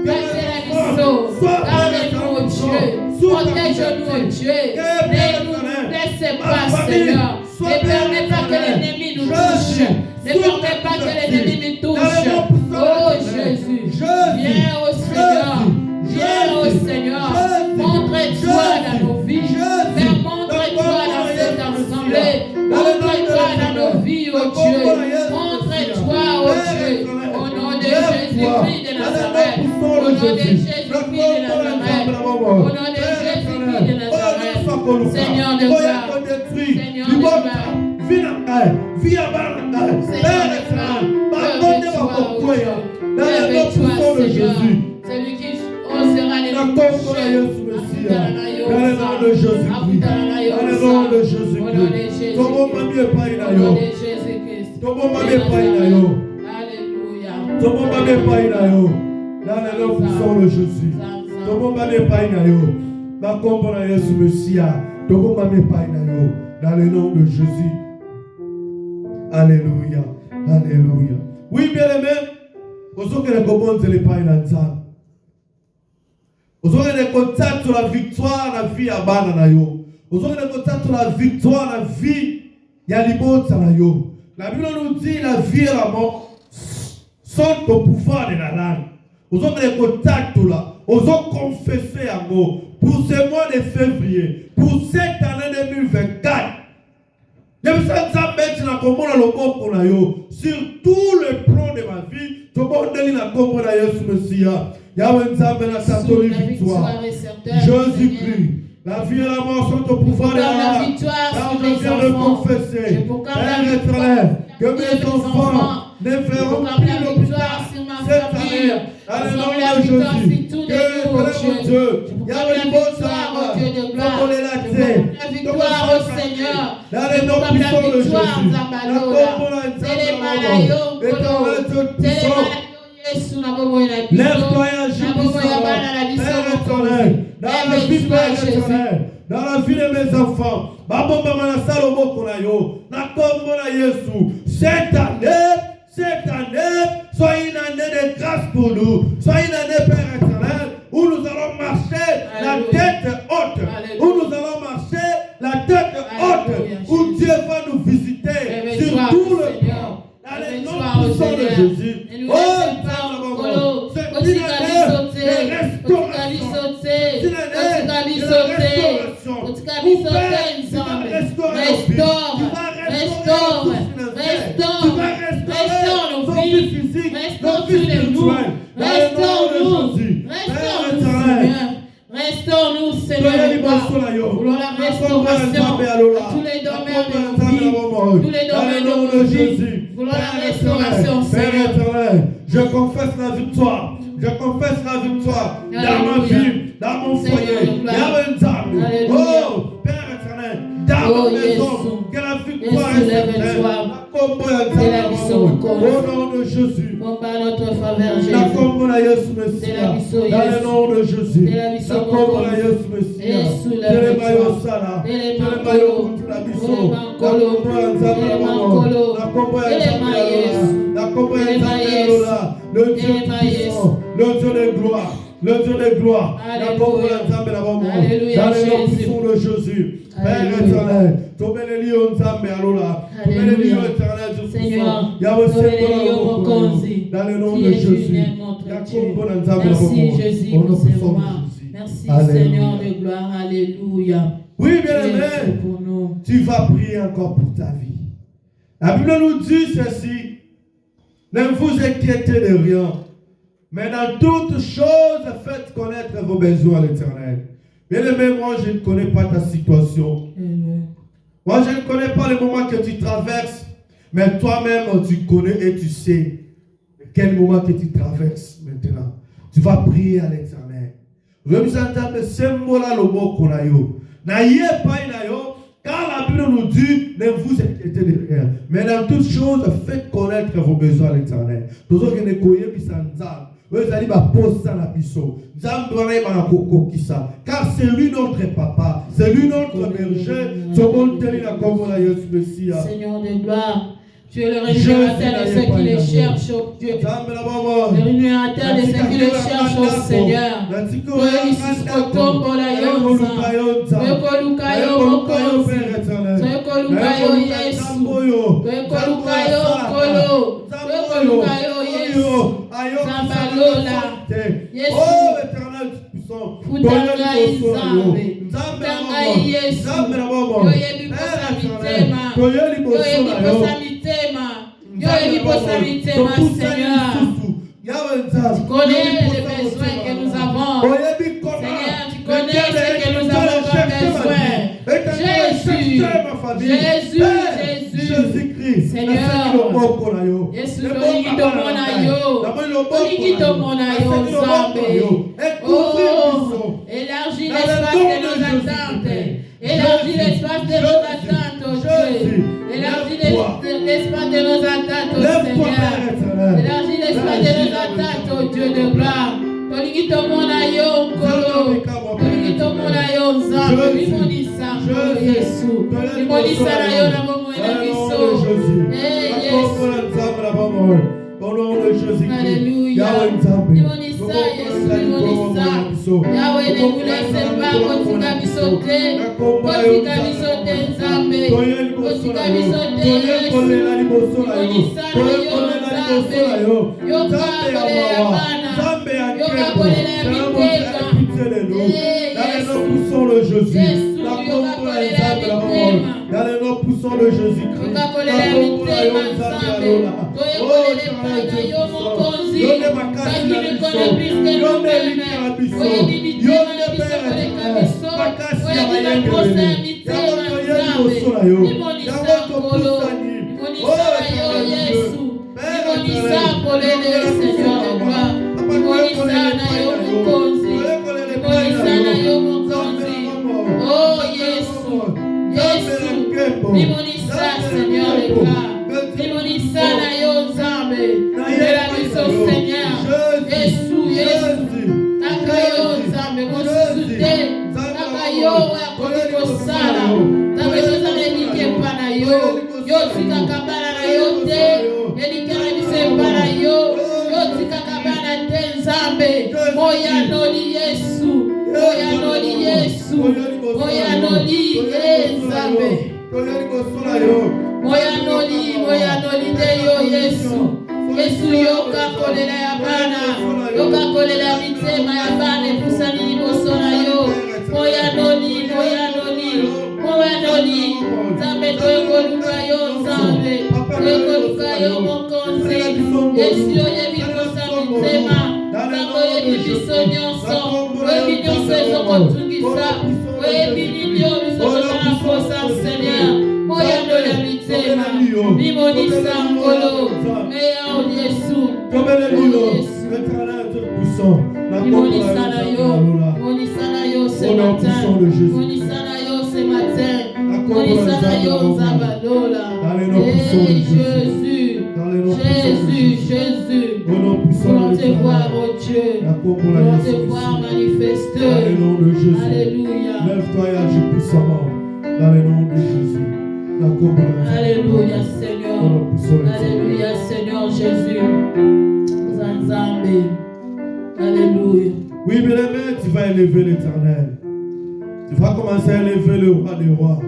gardez-nous, Dieu, protège-nous, Dieu, ne nous laissez pas, Seigneur, ne permets pas que l'ennemi nous touche, ne permets pas que l'ennemi nous touche, oh Jésus, viens au Seigneur, viens au Seigneur, montre-toi dans nos vies, montre-toi dans cette assemblée, montre-toi dans nos vies, oh Dieu, montre-toi, oh Dieu, au nom de Jésus-Christ de Nazareth, au nom de Jésus-Christ de Nazareth, au nom de Jésus-Christ de Nazareth, Seigneur de gloire, Seigneur de gloire, Jésus, celui qui osera les toucher, dans le nom de Jésus-Christ, dans le nom de Jésus-Christ, alléluia, alléluia. Oui, bien aimé, vous avez les vous avez contact sur la victoire la vie à Bananayo. Vous avez contact sur la victoire la vie Yalibot Sanayo. La Bible nous dit la vie et la mort sont au pouvoir de la langue. Vous avez contact là. Vous avez confessé à moi pour ce mois de février, pour cette année 2024. Sur tout le plan de ma vie, tout le monde a Jésus-Christ, la vie et la mort sont au pouvoir de la langue. Je viens de confesser, Père éternel, que mes enfants ne verront plus le victoire cette année. Dans le nom de Jésus, que mon Dieu, il y a une bonne victoire, la victoire au Seigneur, dans le nom puissant de Jésus, lève-toi et agis, Père éternel, dans la vie, Père éternel, dans la vie de mes enfants, cette année, soit une année de grâce pour nous, soit une année, Père éternel, où nous allons marcher la tête haute, où nous allons marcher la tête haute, où Dieu va nous visiter sur tout le plan. Dans le nom puissant de Jésus. Oh, c'est une année de restauration. C'est une année de restauration. Restaure nos vies, restaure tous les nous, restaure-nous, Seigneur, pour la restauration à tous les domaines de nos vies, tous les domaines de nos vies, pour la restauration, Seigneur. Je confesse la victoire. Je confesse la victoire dans ma vie, dans mon foyer. Oh, Père éternel, dans ma maison, que la victoire est certaine. Au nom de Jésus. Notre faveur, Jésus. Dans le nom de Jésus. le Dieu puissant, le Dieu de gloire. Le Dieu de gloire. Alléluia. Dans le nom puissant de Jésus. Père éternel, tombe les lions Nzambe alola. Tombe les lions éternels Dieu puissant. Dans le nom de Jésus. Merci Jésus pour ce moment. Merci Seigneur de gloire. Alléluia. Oui, bien-aimé, tu vas prier encore pour ta vie. La Bible nous dit ceci. Ne vous inquiétez de rien. Mais dans toutes choses, faites connaître vos besoins à l'Éternel. Bien-aimé, moi, je ne connais pas ta situation. Moi, je ne connais pas le moment que tu traverses. Mais toi-même, tu connais et tu sais quel moment que tu traverses maintenant. Tu vas prier à l'Éternel. Car la Bible nous dit, ne vous inquiétez de rien. Mais dans toutes choses, faites connaître vos besoins à l'Éternel. Car c'est lui notre papa, c'est lui notre berger. Seigneur de gloire, tu es le rémunérateur de ceux qui les cherchent, oh Dieu. Le rémunérateur de ceux qui les cherchent, oh Seigneur. Tu connais les besoins que nous avons. Seigneur, tu connais ce que nous avons comme besoin. Jésus, Seigneur, élargis l'espace de nos attentes. Élargis l'espace de nos attentes, oh Dieu. Élargis l'espace de nos attentes, oh Seigneur. Élargis l'espace de nos attentes, oh Dieu de gloire. Toligito monayo kolo. Toligito monayo nzambe. Limonisa Yesu. Limonisa na yo na bomo na biso. Yesu. Au nom de Jésus-Christ. Alléluia. Limonisa Yesu. Limonisa. Yahweh ne vous laisse pas kotika bisote. Kotika bisote nzambe. Kotika bisote Yesu. Limonisa na yo nzambe. Yoka kole ya bana. Yoka kole ya biteka. Dans le nom puissant de Jésus. Dans le nom puissant de Jésus-Christ. Oh Yesu, limonisa Seigneur de gloire, limonisa na yo nzambe, de la biso Seigneur, Yesu, taka yo nzambe, mosusute, taka yo akoni kosala, taka yo zanelike pa na yo, yo tika kabana na yo te, elikana bise pa na yo tika kabana te nzambe, moya noli Yesu, moya noli Yesu, moya noli nzambe. Moya noli de yo Yesu. Yesu yoka kolela ya bana. Yoka kolela mitema ya bana pusani liboso na yo. Moya noli. Nzambe toyeko luka yo nzambe. Toyeko luka yo mokonzi. Yesu oyebi posa mitema. Nzambe oyebi biso nyonso. Oyebi nyonso ezokotungisa. Oyebi nini bizokotana posa Seigneur. Moya noli ya mitema. Limonisa ngolo. Meya o Yesu. Limonisa na yo ce matin. Limonisa na yo ce matin. Limonisa na yo nzabalola. Jésus. Voulons te voir, oh Dieu. Voulons te voir manifester. Alléluia. Lève-toi et agis puissamment. Dans le nom de Jésus. Alléluia, Seigneur. Alléluia, Seigneur Jésus. élever l'Éternel. Tu vas commencer à élever le roi des rois.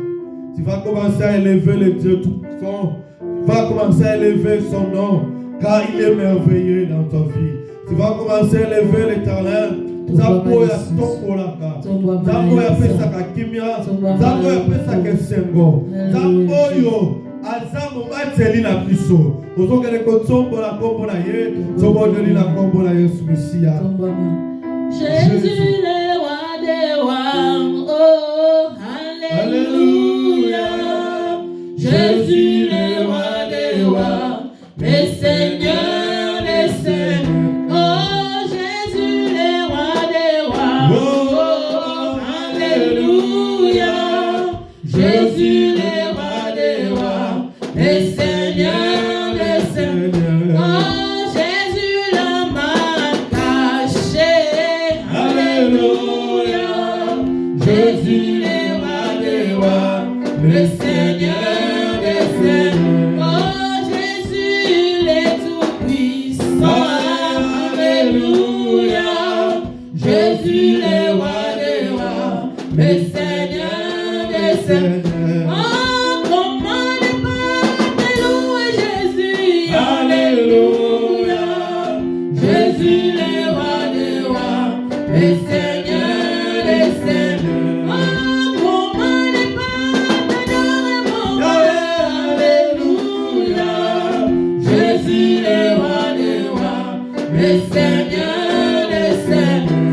Tu vas commencer à élever le Dieu tout-puissant. Tu vas commencer à élever son nom, car il est merveilleux dans ta vie. Tu vas commencer à élever l'Éternel. Zambo ya tokolaka. Zambo ya pesaka kimia. Zambo ya pesaka sengo. Zambo yo azamo bateli na biso. Ozokele kotsombo la kombo na ye. Zombo deli la kombo na Yesu Mesia. Jésus le roi des rois. Oh, alléluia. Jésus le roi des rois. Le Seigneur, le Seigneur. Jésus le roi des rois, le Seigneur des seigneurs. Oh Jésus l'homme caché. Alléluia. Jésus le roi des rois, le Seigneur des seigneurs. Oh Jésus le tout-puissant. Alléluia. Jésus le roi des rois, le Seigneur. Oh, comment ne pas louer Jésus. Alléluia. Jésus le roi des rois, le Seigneur des seigneurs. Oh, comment ne pas t'adorer mon roi. Alléluia. Jésus le roi des rois, le Seigneur des seigneurs.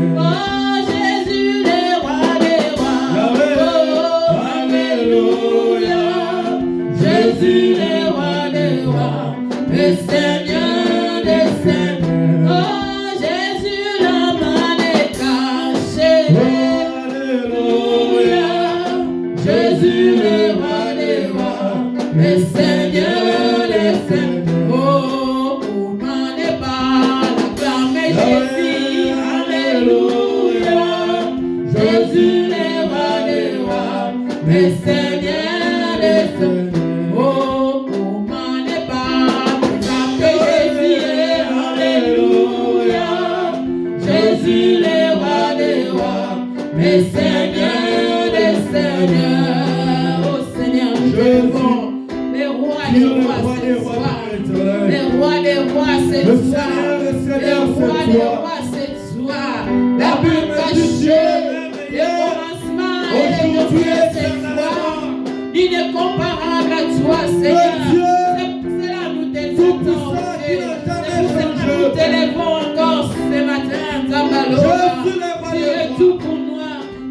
Jésus le roi des rois, le Seigneur des seigneurs. Oh Jésus l'homme caché. Alléluia. Jésus le roi des rois, le Seigneur des seigneurs. Oh comment ne pas l'acclamer Jésus. Alléluia. Jésus le roi des rois, le Seigneur des seigneurs. Jésus le roi des rois, le Seigneur des seigneurs. Oh Seigneur, nous devons les rois des rois ce soir. Les rois des rois ce soir. Les rois des rois ce soir. La Bible cachée, le commencement et le Dieu ce soir. Il est comparable à toi, Seigneur. C'est pour cela que nous t'exaltons. C'est pour cela que nous t'élevons encore ce matin. Tu es tout pour nous,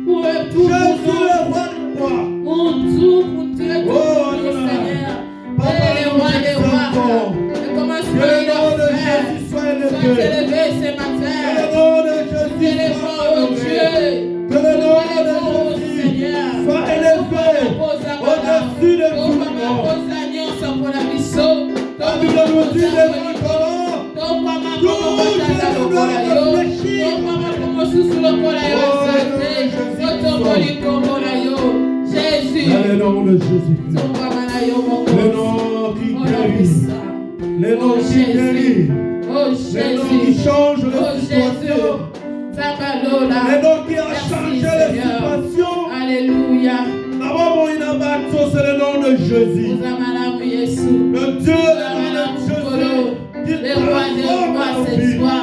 pour tout pour nous, pour tout pour tu es tout pour nous, Seigneur. Et le roi des rois, et commence par le faire. Sois élevé ce matin. Nous t'élevons au Dieu. Nous t'élevons au Seigneur. Sois élevé au-dessus de tout le monde. Jésus, dans le nom de Jésus-Christ, le nom qui guérit, le nom qui guérit, le nom qui change les situations, le nom qui a changé les situations. Alléluia. C'est le nom de Jésus, le Dieu de Jésus, les rois des rois ce soir,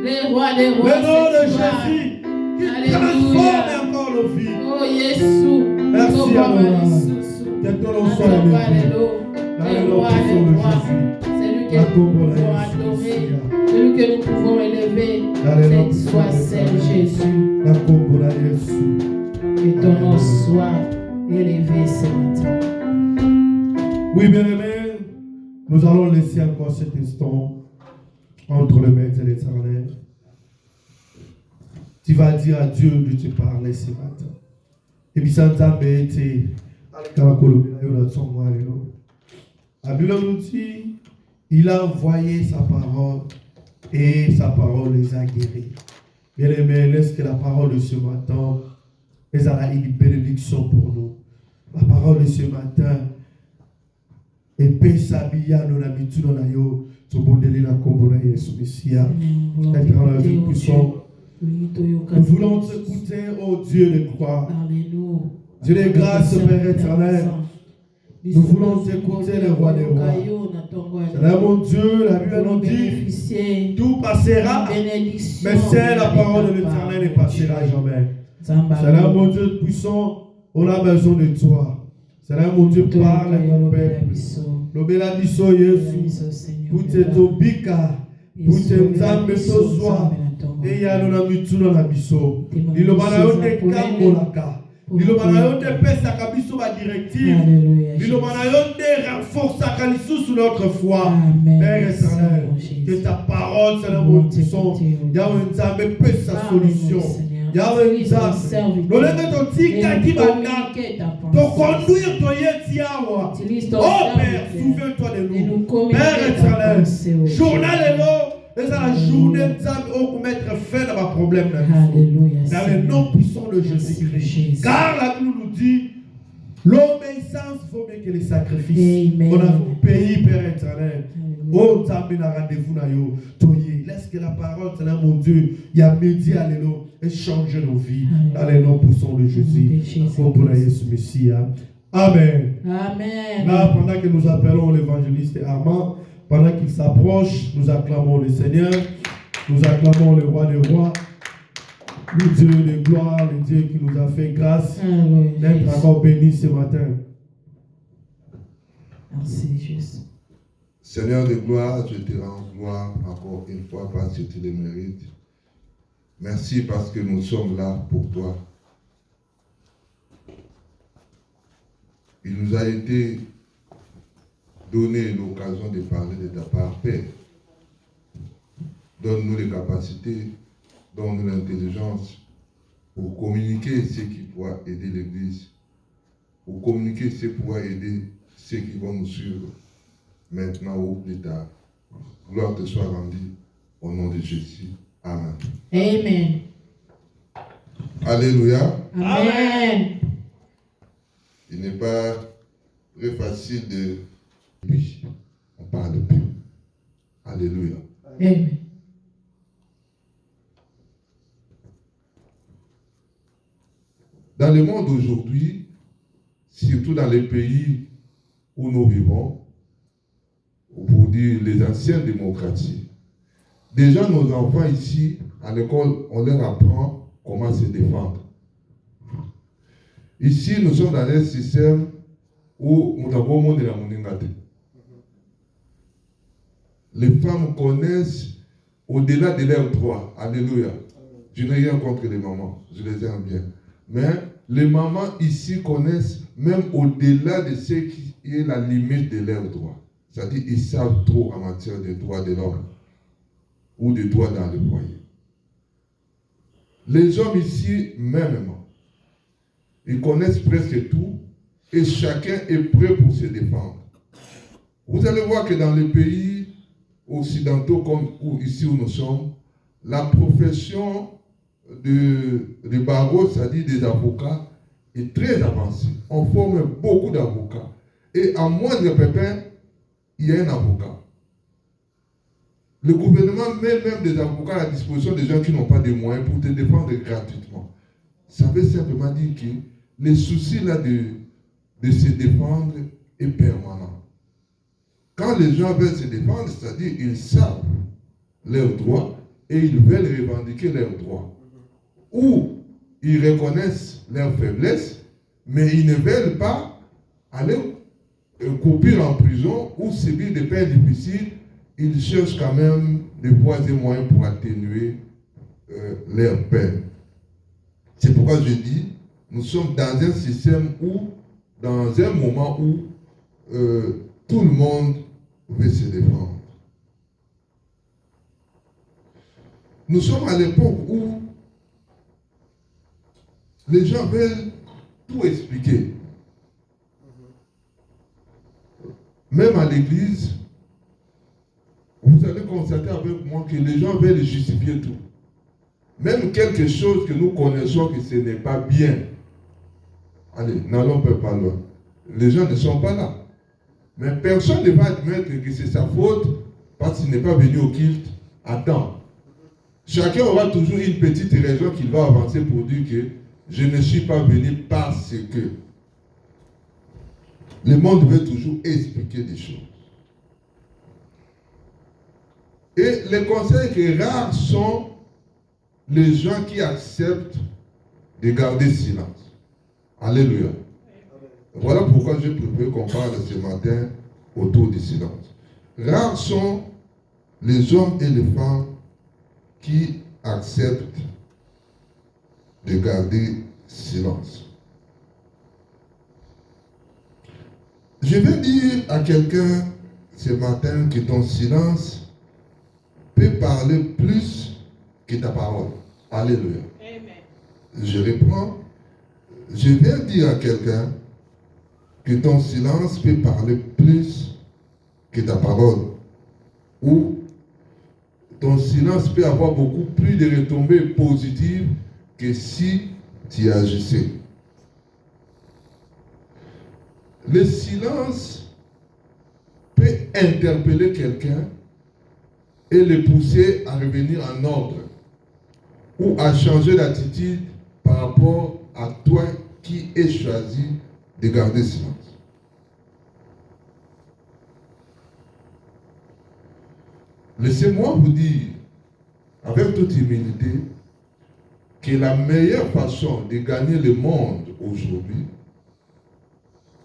les rois des rois le nom de ce soir. Jésus qui transforme encore nos vies. Oh Jésus, merci à nous. Que ton nom soit élevé. Dans le nom de Jésus. C'est lui que nous pouvons adorer, celui que nous pouvons élever. C'est soit Saint Jésus. Que ton nom soit élevé ce matin. Oui, bien-aimés, nous allons laisser encore cet instant entre les mains de l'Éternel. Tu vas dire à Dieu de te parler ce matin. Et puis ça t'a été la Bible nous dit, il a envoyé sa parole et sa parole les a guéris. Bien-aimés, laisse que la parole de ce matin ait une bénédiction pour nous. La parole de ce matin et Pessabia nous l'habitude dans la yo, tout bon délai la combo na Yesu Messia. Éternel Dieu puissant, Nous voulons t'écouter, ô Dieu de gloire. Dieu de grâce, Père éternel. Nous voulons t'écouter, le roi des rois. Seigneur mon Dieu, la Bible nous dit, tout passera, mais c'est la parole de l'Éternel ne passera jamais. Seigneur mon Dieu puissant, on a besoin de toi. Seigneur mon Dieu, parle à mon peuple. Lobela biso Yesu, pour te tobika, pour te nzambe sozwa, et ya nona mituna na biso. Liloba na yo te kambolaka. Liloba na yo te pesaka biso ba directive. Liloba na yo te renforçaka lisusu notre foi. Père éternel, que ta parole, Seigneur mon Dieu, Yahweh nzambe pese sa solution. Yahweh nzambe, lolenge totika ki banda, to conduire to yeti awa. Oh Père, souviens-toi de nous. Père éternel, journal et l'eau. C'est la journée pour mettre fin à ma problème. Dans le nom puissant de Jésus-Christ. Car la Bible nous dit, l'obéissance vaut mieux que les sacrifices. On a un pays, Père éternel. Oh, Nzambe na rendez-vous na yo. Laisse que la parole, Seigneur mon Dieu, il y a midi à l'élo et change nos vies. Dans le nom puissant de Jésus. Pour Jésus Messie. Amen. Amen. Là, pendant que nous appelons l'évangéliste Armand, pendant qu'il s'approche, nous acclamons le Seigneur, nous acclamons le roi des rois, le Dieu de gloire, le Dieu qui nous a fait grâce d'être encore béni ce matin. Merci, Jésus. Seigneur de gloire, je te rends gloire encore une fois parce que tu le mérites. Merci parce que nous sommes là pour toi. Il nous a été donné l'occasion de parler de ta part, Père. Donne-nous les capacités, donne-nous l'intelligence pour communiquer ce qui pourra aider l'Église, pour communiquer ce qui pourra aider ceux qui vont nous suivre maintenant ou plus tard. Gloire te soit rendue au nom de Jésus. Amen. Amen. Alléluia. Amen. Il n'est pas très facile de... Oui, on parle de Dieu. Alléluia. Amen. Dans le monde aujourd'hui, surtout dans les pays où nous vivons, pour dire les anciennes démocraties, déjà nos enfants ici, à l'école, on leur apprend comment se défendre. Ici, nous sommes dans un système où nous avons monde de la moningate. Les femmes connaissent au-delà de leurs droits. Alléluia. Je n'ai rien contre les mamans, je les aime bien. Mais les mamans ici connaissent même au-delà de ce qui est la limite de leurs droits. C'est-à-dire qu'ils savent trop en matière des droits de l'homme ou des droits dans le foyer. Les hommes ici, même, ils connaissent presque tout et chacun est prêt pour se défendre. Vous allez voir que dans les pays occidentaux comme ici où nous sommes, la profession de barreau, c'est-à-dire des avocats, est très avancée. On forme beaucoup d'avocats. Et à moindre pépin, il y a un avocat. Le gouvernement met même des avocats à la disposition des gens qui n'ont pas de moyens pour te défendre gratuitement. Ça veut simplement dire que les soucis là de se défendre est permanent. Quand les gens veulent se défendre, c'est-à-dire ils savent leurs droits et ils veulent revendiquer leurs droits. Ou ils reconnaissent leurs faiblesses, mais ils ne veulent pas aller couper en prison ou subir des peines difficiles. Ils cherchent quand même des voies et moyens pour atténuer leurs peines. C'est pourquoi je dis, nous sommes dans un système où, dans un moment où tout le monde veut se défendre. Nous sommes à l'époque où les gens veulent tout expliquer. Même à l'église, vous allez constater avec moi que les gens veulent justifier tout. Même quelque chose que nous connaissons que ce n'est pas bien. Allez, n'allons pas loin. Les gens ne sont pas là. Mais personne ne va admettre que c'est sa faute parce qu'il n'est pas venu au culte à temps. chacun aura toujours une petite raison qu'il va avancer pour dire que je ne suis pas venu parce que. Le monde veut toujours expliquer des choses. Et le conseil que rares sont les gens qui acceptent de garder silence. Alléluia. Voilà pourquoi j'ai préféré qu'on parle ce matin autour du silence. Rares sont les hommes et les femmes qui acceptent de garder silence. Je vais dire à quelqu'un ce matin que ton silence peut parler plus que ta parole. Alléluia. Amen. Je reprends. Je vais dire à quelqu'un que ton silence peut parler plus que ta parole. Ou ton silence peut avoir beaucoup plus de retombées positives que si tu agissais. Le silence peut interpeller quelqu'un et le pousser à revenir en ordre ou à changer d'attitude par rapport à toi qui es choisi de garder silence. Laissez-moi vous dire, avec toute humilité, que la meilleure façon de gagner le monde aujourd'hui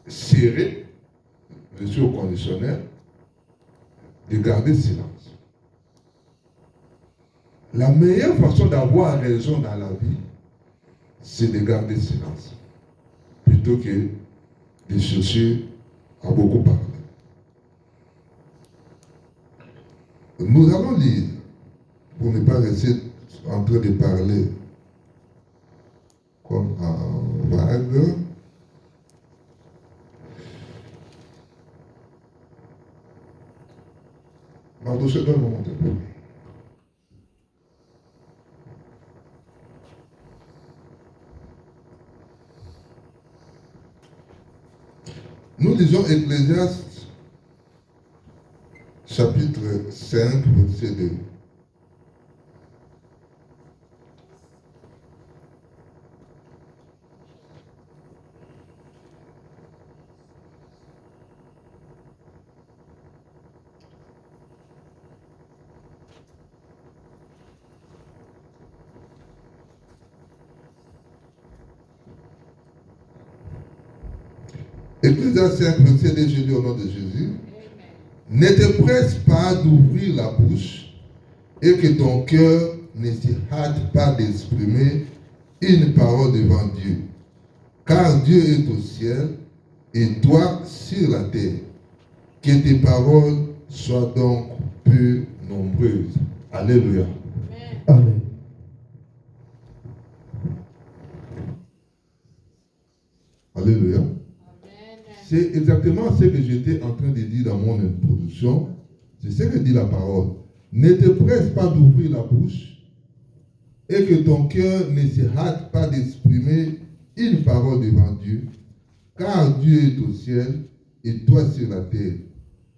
serait, je suis au conditionnel, de garder silence. La meilleure façon d'avoir raison dans la vie, c'est de garder silence, plutôt que de chercher à beaucoup parler. Nous allons lire, pour ne pas rester en train de parler comme en vague. Mardoché, donne-moi mon téléphone. Nous lisons Ecclésiaste, chapitre 5, verset 2. Ecclésiaste 5, verset 2, je lis au nom de Jésus. Ne te presse pas d'ouvrir la bouche et que ton cœur ne se hâte pas d'exprimer une parole devant Dieu. Car Dieu est au ciel et toi sur la terre. Que tes paroles soient donc peu nombreuses. Alléluia. Amen. Alléluia. C'est exactement ce que j'étais en train de dire dans mon introduction. C'est ce que dit la parole. Ne te presse pas d'ouvrir la bouche et que ton cœur ne se hâte pas d'exprimer une parole devant Dieu, car Dieu est au ciel et toi sur la terre.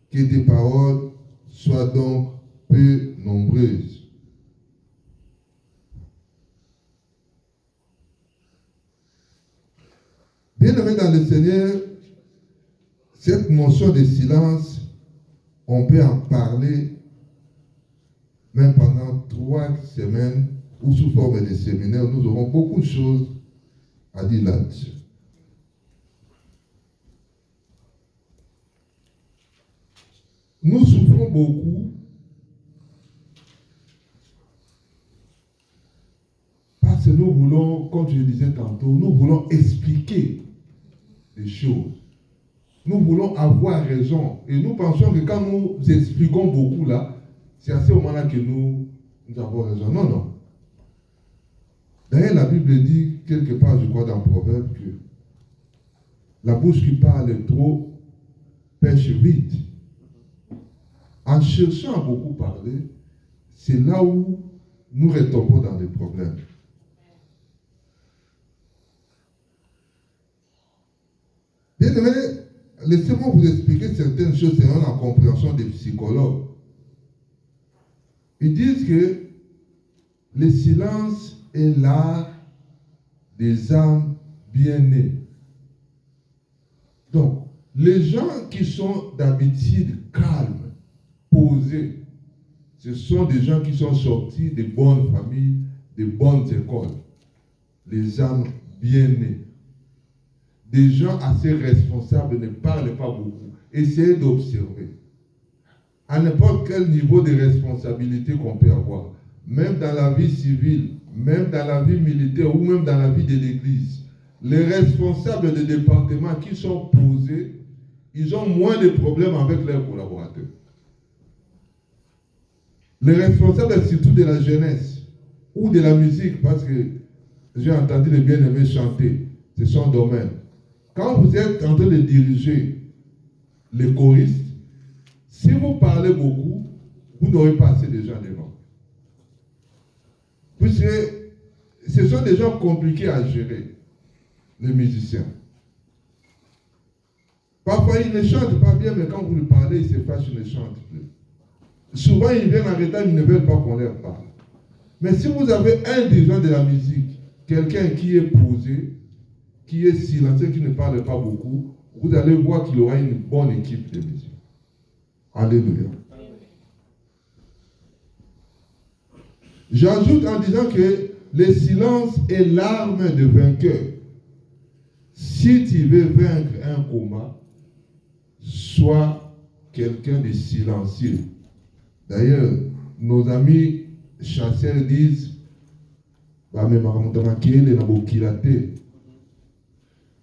Que tes paroles soient donc peu nombreuses. Bien-aimés dans le Seigneur, cette notion de silence, on peut en parler même pendant 3 semaines ou sous forme de séminaire. Nous aurons beaucoup de choses à dire là-dessus. Nous souffrons beaucoup parce que nous voulons, comme je le disais tantôt, nous voulons expliquer les choses. Nous voulons avoir raison. Et nous pensons que quand nous expliquons beaucoup là, c'est à ce moment-là que nous avons raison. Non, non. D'ailleurs, la Bible dit quelque part, je crois, dans Proverbe, que la bouche qui parle trop pêche vite. En cherchant à beaucoup parler, c'est là où nous retombons dans les problèmes. Bien aimé, laissez-moi vous expliquer certaines choses selon la compréhension des psychologues. Ils disent que le silence est l'art des âmes bien-nées. Donc, les gens qui sont d'habitude calmes, posés, ce sont des gens qui sont sortis de bonnes familles, de bonnes écoles. Les âmes bien-nées. Des gens assez responsables ne parlent pas beaucoup. Essayez d'observer. À n'importe quel niveau de responsabilité qu'on peut avoir, même dans la vie civile, même dans la vie militaire ou même dans la vie de l'église, les responsables des départements qui sont posés, ils ont moins de problèmes avec leurs collaborateurs. Les responsables surtout de la jeunesse ou de la musique, parce que j'ai entendu les bien-aimés chanter, c'est son domaine. Quand vous êtes en train de diriger les choristes, si vous parlez beaucoup, vous n'aurez pas assez de gens devant. Puisque ce sont des gens compliqués à gérer, les musiciens. Parfois, ils ne chantent pas bien, mais quand vous lui parlez, ils se fâchent, ils ne chantent plus. Souvent, ils viennent en retard, ils ne veulent pas qu'on leur parle. Mais si vous avez un dirigeant de la musique, quelqu'un qui est posé, qui est silencieux, qui ne parle pas beaucoup, vous allez voir qu'il aura une bonne équipe de musique. Alléluia. J'ajoute en disant que le silence est l'arme de vainqueur. Si tu veux vaincre un combat, sois quelqu'un de silencieux. D'ailleurs, nos amis chasseurs disent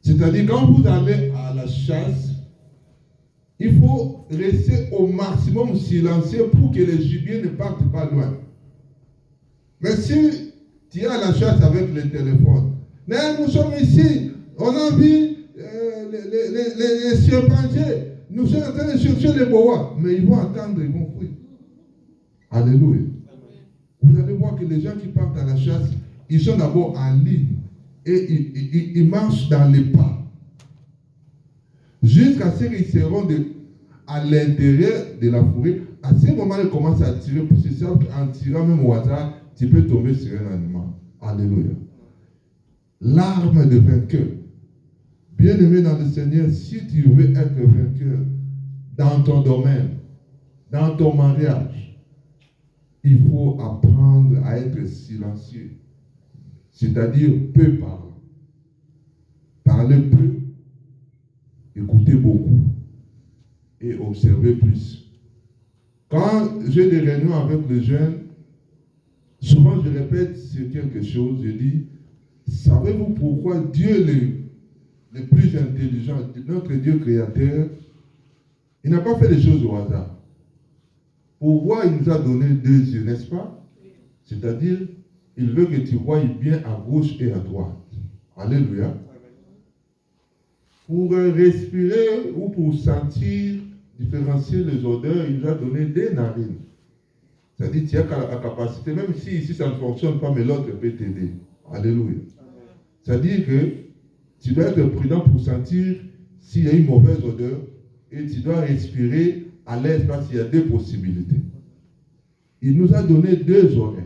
c'est-à-dire, quand vous allez à la chasse, il faut rester au maximum silencieux pour que les gibiers ne partent pas loin. Mais si tu es à la chasse avec le téléphone, mais nous sommes ici, on a vu les chimpanzés, nous sommes en train de chercher les boas, mais ils vont attendre, ils vont fuir. Alléluia. Vous allez voir que les gens qui partent à la chasse, ils sont d'abord en ligne et ils marchent dans les pas. Jusqu'à ce qu'ils seront à l'intérieur de la forêt. À ce moment, ils commencent à tirer, parce qu'ils savent qu'en tirant même au hasard, tu peux tomber sur un animal. Alléluia. L'arme de vainqueur. Bien-aimé dans le Seigneur, si tu veux être vainqueur dans ton domaine, dans ton mariage, il faut apprendre à être silencieux. C'est-à-dire peu parler. Parler peu, écouter beaucoup et observer plus. Quand j'ai des réunions avec les jeunes, souvent je répète sur quelque chose, je dis, savez-vous pourquoi Dieu le plus intelligent, notre Dieu créateur, il n'a pas fait les choses au hasard. Pourquoi il nous a donné deux yeux, n'est-ce pas? C'est-à-dire, il veut que tu voies bien à gauche et à droite. Alléluia. Pour respirer ou pour sentir, différencier les odeurs, il nous a donné des narines. C'est-à-dire, tu as la capacité, même si ici ça ne fonctionne pas, mais l'autre peut t'aider. Alléluia. C'est-à-dire que tu dois être prudent pour sentir s'il y a une mauvaise odeur et tu dois respirer à l'aise parce qu'il y a deux possibilités. Il nous a donné deux oreilles.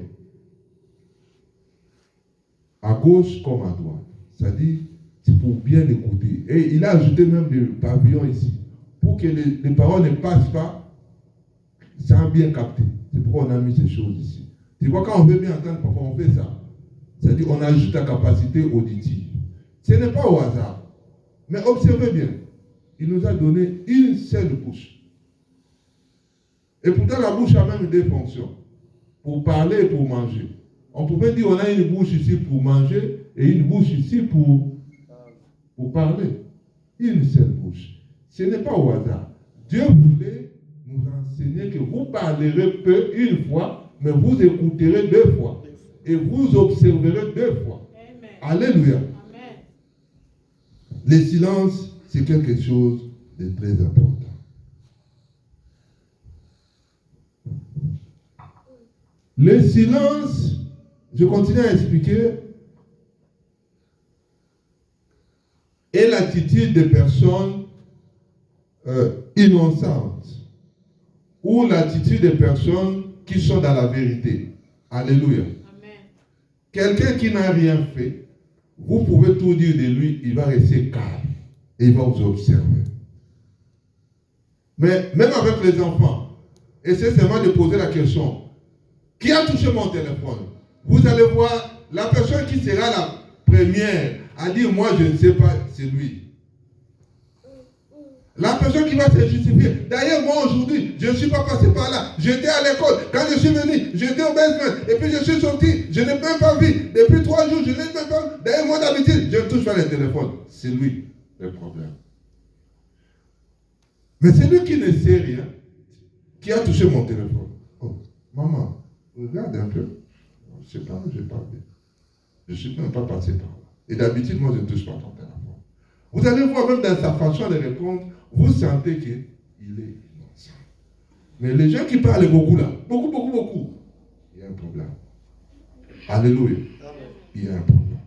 À gauche comme à droite. C'est-à-dire, c'est pour bien écouter. Et il a ajouté même des pavillons ici. Pour que les paroles ne passent pas sans bien capter. C'est pourquoi on a mis ces choses ici. Tu vois, quand on veut bien entendre, parfois on fait ça. C'est-à-dire, on ajoute la capacité auditive. Ce n'est pas au hasard. Mais observez bien. Il nous a donné une seule bouche. Et pourtant, la bouche a même deux fonctions. Pour parler et pour manger. On pouvait dire on a une bouche ici pour manger et une bouche ici pour parler. Une seule bouche. Ce n'est pas au hasard. Dieu voulait nous enseigner que vous parlerez peu une fois, mais vous écouterez deux fois. Et vous observerez deux fois. Amen. Alléluia. Amen. Le silence, c'est quelque chose de très important. Le silence, je continue à expliquer, est l'attitude des personnes innocentes ou l'attitude des personnes qui sont dans la vérité. Alléluia. Amen. quelqu'un qui n'a rien fait, vous pouvez tout dire de lui, il va rester calme et il va vous observer. Mais même avec les enfants, essayez seulement de poser la question, qui a touché mon téléphone? Vous allez voir, la personne qui sera la première à dire, moi je ne sais pas, c'est lui. La personne qui va se justifier. D'ailleurs, moi aujourd'hui, je ne suis pas passé par là. J'étais à l'école. Quand je suis venu, j'étais au basement. Et puis je suis sorti. Je n'ai même pas vu. Depuis 3 jours, je n'ai même pas vu. D'ailleurs, moi d'habitude, je ne touche pas les téléphones. C'est lui le problème. Mais c'est lui qui ne sait rien, qui a touché mon téléphone. Oh, maman, regarde un peu. Je ne sais pas où j'ai parlé. Je ne suis même pas passé par là. Et d'habitude, moi, je ne touche pas ton téléphone. Vous allez voir même dans sa façon de répondre, vous sentez qu'il est innocent. Mais les gens qui parlent beaucoup là, beaucoup, il y a un problème. Alléluia. Il y a un problème.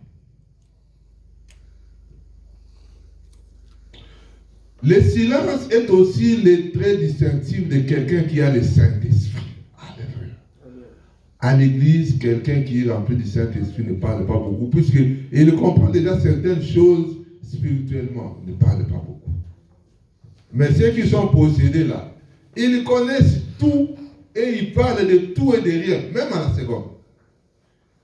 Le silence est aussi le trait distinctif de quelqu'un qui a le Saint-Esprit. Alléluia. À l'église, quelqu'un qui est rempli du Saint-Esprit ne parle pas beaucoup, puisqu'il comprend déjà certaines choses spirituellement, ne parle pas beaucoup. Mais ceux qui sont possédés là, ils connaissent tout et ils parlent de tout et de rien, même à la seconde.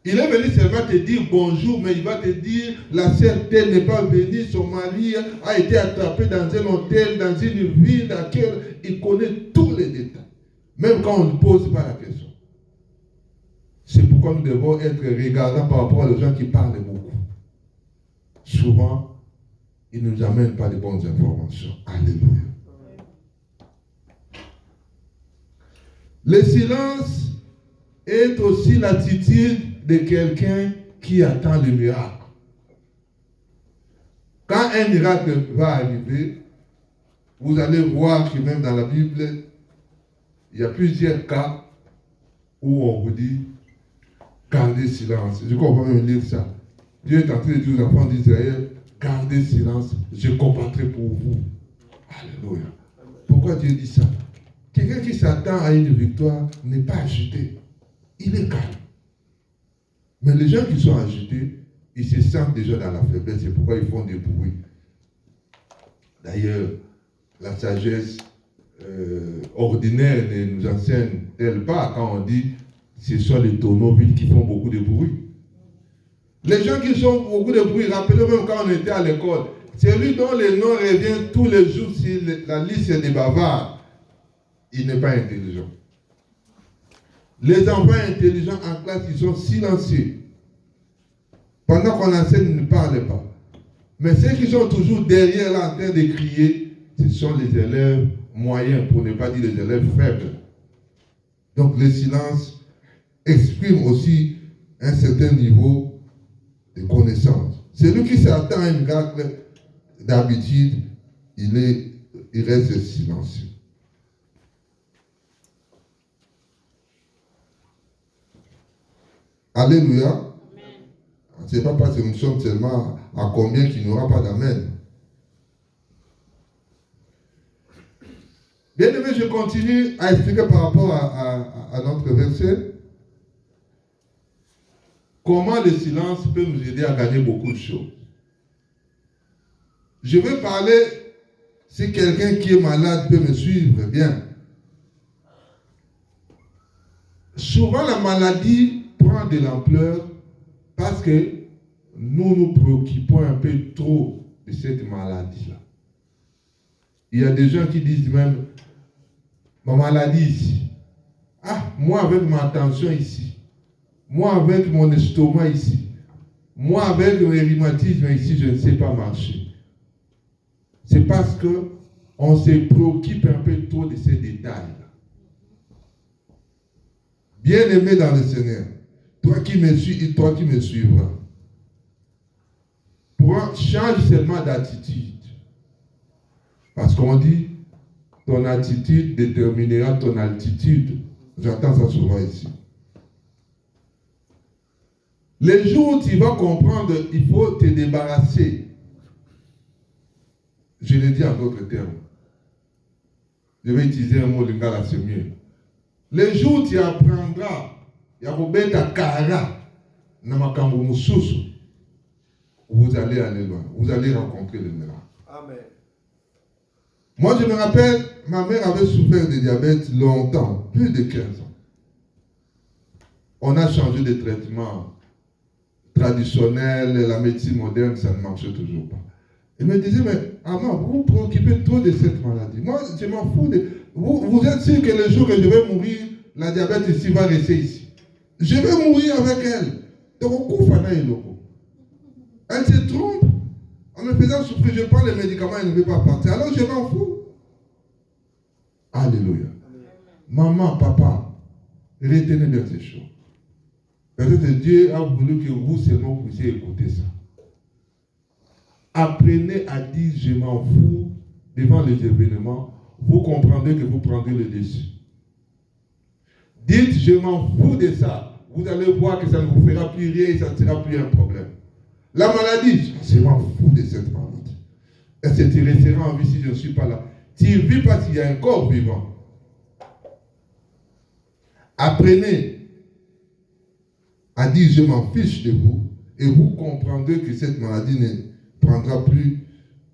Il est venu seulement te dire bonjour, mais il va te dire la sœur telle n'est pas venue, son mari a été attrapé dans un hôtel, dans une ville dans laquelle il connaît tous les détails, même quand on ne pose pas la question. C'est pourquoi nous devons être regardants par rapport aux gens qui parlent beaucoup. Souvent, ils ne nous amènent pas de bonnes informations. Alléluia. Le silence est aussi l'attitude de quelqu'un qui attend le miracle. Quand un miracle va arriver, vous allez voir que même dans la Bible, il y a plusieurs cas où on vous dit gardez silence. Je comprends même lire ça. Dieu est en train de dire aux enfants d'Israël, gardez silence, je combattrai pour vous. Alléluia. Pourquoi Dieu dit ça? Quelqu'un qui s'attend à une victoire n'est pas agité. Il est calme. Mais les gens qui sont agités, ils se sentent déjà dans la faiblesse. C'est pourquoi ils font des bruits. D'ailleurs, la sagesse ordinaire ne nous enseigne-t-elle pas quand on dit ce sont les tonneaux vides qui font beaucoup de bruit. Les gens qui font beaucoup de bruit, rappelez-vous même quand on était à l'école, celui dont le nom revient tous les jours sur la liste des bavards, il n'est pas intelligent. Les enfants intelligents en classe, ils sont silencieux. Pendant qu'on enseigne, ils ne parlent pas. Mais ceux qui sont toujours derrière là en train de crier, ce sont les élèves moyens, pour ne pas dire les élèves faibles. Donc le silence exprime aussi un certain niveau de connaissance. Celui qui s'attend à un miracle, d'habitude, il reste silencieux. Alléluia. Ce n'est pas parce que nous sommes seulement à combien qu'il n'y aura pas d'amen. Bien aimé, je continue à expliquer par rapport à notre verset comment le silence peut nous aider à gagner beaucoup de choses. Je vais parler, si quelqu'un qui est malade peut me suivre bien. Souvent la maladie prend de l'ampleur parce que nous nous préoccupons un peu trop de cette maladie-là. Il y a des gens qui disent même, ma maladie ici, ah, moi avec ma tension ici, moi avec mon estomac ici, moi avec le rhumatisme ici, je ne sais pas marcher. C'est parce qu'on se préoccupe un peu trop de ces détails-là. Bien aimé dans le Seigneur, toi qui me suis et toi qui me suivras, change seulement d'attitude. Parce qu'on dit, ton attitude déterminera ton altitude. J'entends ça souvent ici. Les jours où tu vas comprendre, il faut te débarrasser. Je le dis en d'autres termes. Je vais utiliser un mot lingala, c'est mieux. Les jours où tu apprendras, il y a ta kara. vous allez aller loin. Vous allez rencontrer le miracle. Amen. Moi, je me rappelle, ma mère avait souffert de diabète longtemps, plus de 15 ans. On a changé de traitement traditionnel, la médecine moderne, ça ne marchait toujours pas. Elle me disait, mais maman, vous vous préoccupez trop de cette maladie. Moi, je m'en fous. Vous êtes sûr que le jour que je vais mourir, la diabète ici va rester ici. Je vais mourir avec elle. Donc, elle se trompe. En me faisant souffrir, je prends les médicaments, elle ne veut pas partir. Alors, je m'en fous. Alléluia. Maman, papa, retenez bien ces choses. Peut-être Dieu a voulu que vous seulement puissiez écouter ça. Apprenez à dire je m'en fous devant les événements. Vous comprendrez que vous prendrez le dessus. Dites je m'en fous de ça. Vous allez voir que ça ne vous fera plus rien et ça ne sera plus un problème. La maladie, je m'en fous de cette maladie. Est-ce que tu resteras en vie si je ne suis pas là? Tu ne vis pas s'il y a un corps vivant. Apprenez à dire je m'en fiche de vous et vous comprendrez que cette maladie ne prendra plus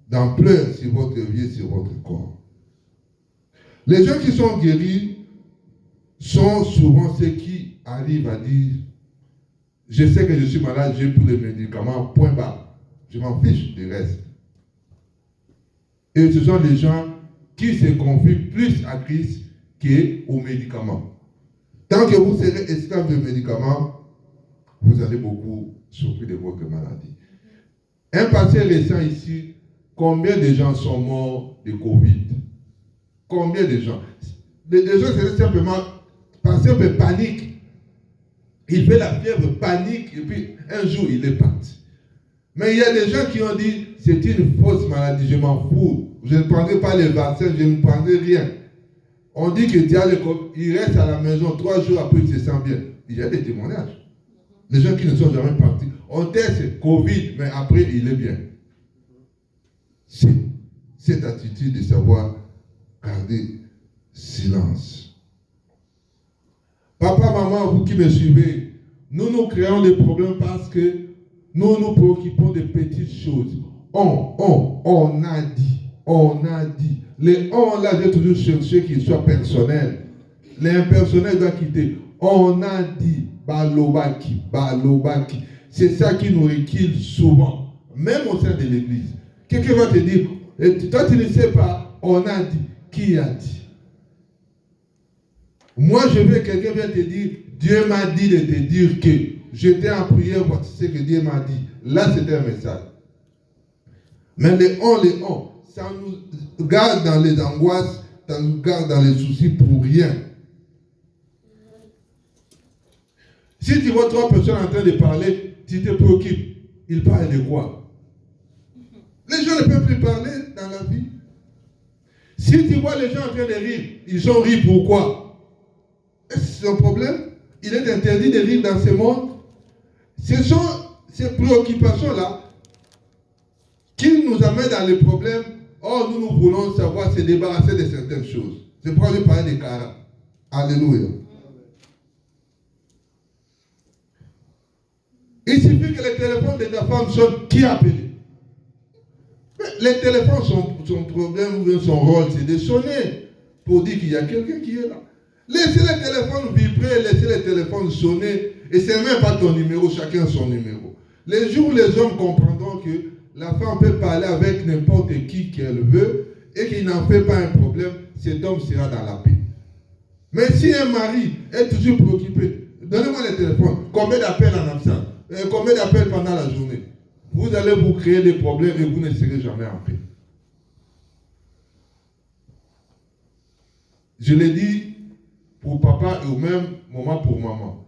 d'ampleur sur votre vie et sur votre corps. Les gens qui sont guéris sont souvent ceux qui arrivent à dire je sais que je suis malade, j'ai pris les médicaments, point barre. Je m'en fiche du reste. Et ce sont les gens qui se confient plus à Christ qu'aux médicaments. Tant que vous serez esclave de médicaments, vous allez beaucoup souffrir de votre maladie. Un passé récent ici, combien de gens sont morts de Covid? Combien de gens? Les gens c'est simplement passer un peu panique. Il fait la fièvre, panique, et puis un jour il est parti. Mais il y a des gens qui ont dit, c'est une fausse maladie, je m'en fous. Je ne prendrai pas les vaccins, je ne prendrai rien. On dit que il reste à la maison 3 jours après, il se sent bien. Il y a des témoignages. Les gens qui ne sont jamais partis. On teste Covid, mais après, il est bien. C'est cette attitude de savoir garder silence. Papa, maman, vous qui me suivez, nous créons des problèmes parce que nous nous préoccupons de petites choses. On a dit. Les on là, j'ai toujours cherché qu'il soit personnel. L'impersonnel doit quitter. On a dit, balobaki. C'est ça qui nous requille souvent, même au sein de l'église. Quelqu'un va te dire, toi tu ne sais pas, on a dit. Qui a dit? Moi je veux que quelqu'un vienne te dire, Dieu m'a dit de te dire que j'étais en prière pour ce que Dieu m'a dit. Là c'était un message. Mais les on, ça nous garde dans les angoisses, ça nous garde dans les soucis pour rien. Si tu vois 3 personnes en train de parler, tu te préoccupes. Ils parlent de quoi? Les gens ne peuvent plus parler dans la vie. Si tu vois les gens en train de rire, ils ont ri pourquoi? Est-ce que c'est un problème? Il est interdit de rire dans ce monde. Ce sont ces préoccupations-là qui nous amènent dans les problèmes. Or, nous voulons savoir se débarrasser de certaines choses. C'est pourquoi je parlais des caras. Alléluia. Il suffit que les téléphones de ta femme sonnent, qui a appelé? Les téléphones, son problème ou son rôle, c'est de sonner pour dire qu'il y a quelqu'un qui est là. Laissez les téléphones vibrer, laissez les téléphones sonner, et c'est même pas ton numéro, chacun son numéro. Les jours où les hommes comprendront que la femme peut parler avec n'importe qui qu'elle veut et qu'il n'en fait pas un problème, cet homme sera dans la paix. Mais si un mari est toujours préoccupé, donnez-moi les téléphones, combien d'appels en absence? Combien d'appels pendant la journée? Vous allez vous créer des problèmes et vous ne serez jamais en paix. Je l'ai dit pour papa et au même moment pour maman.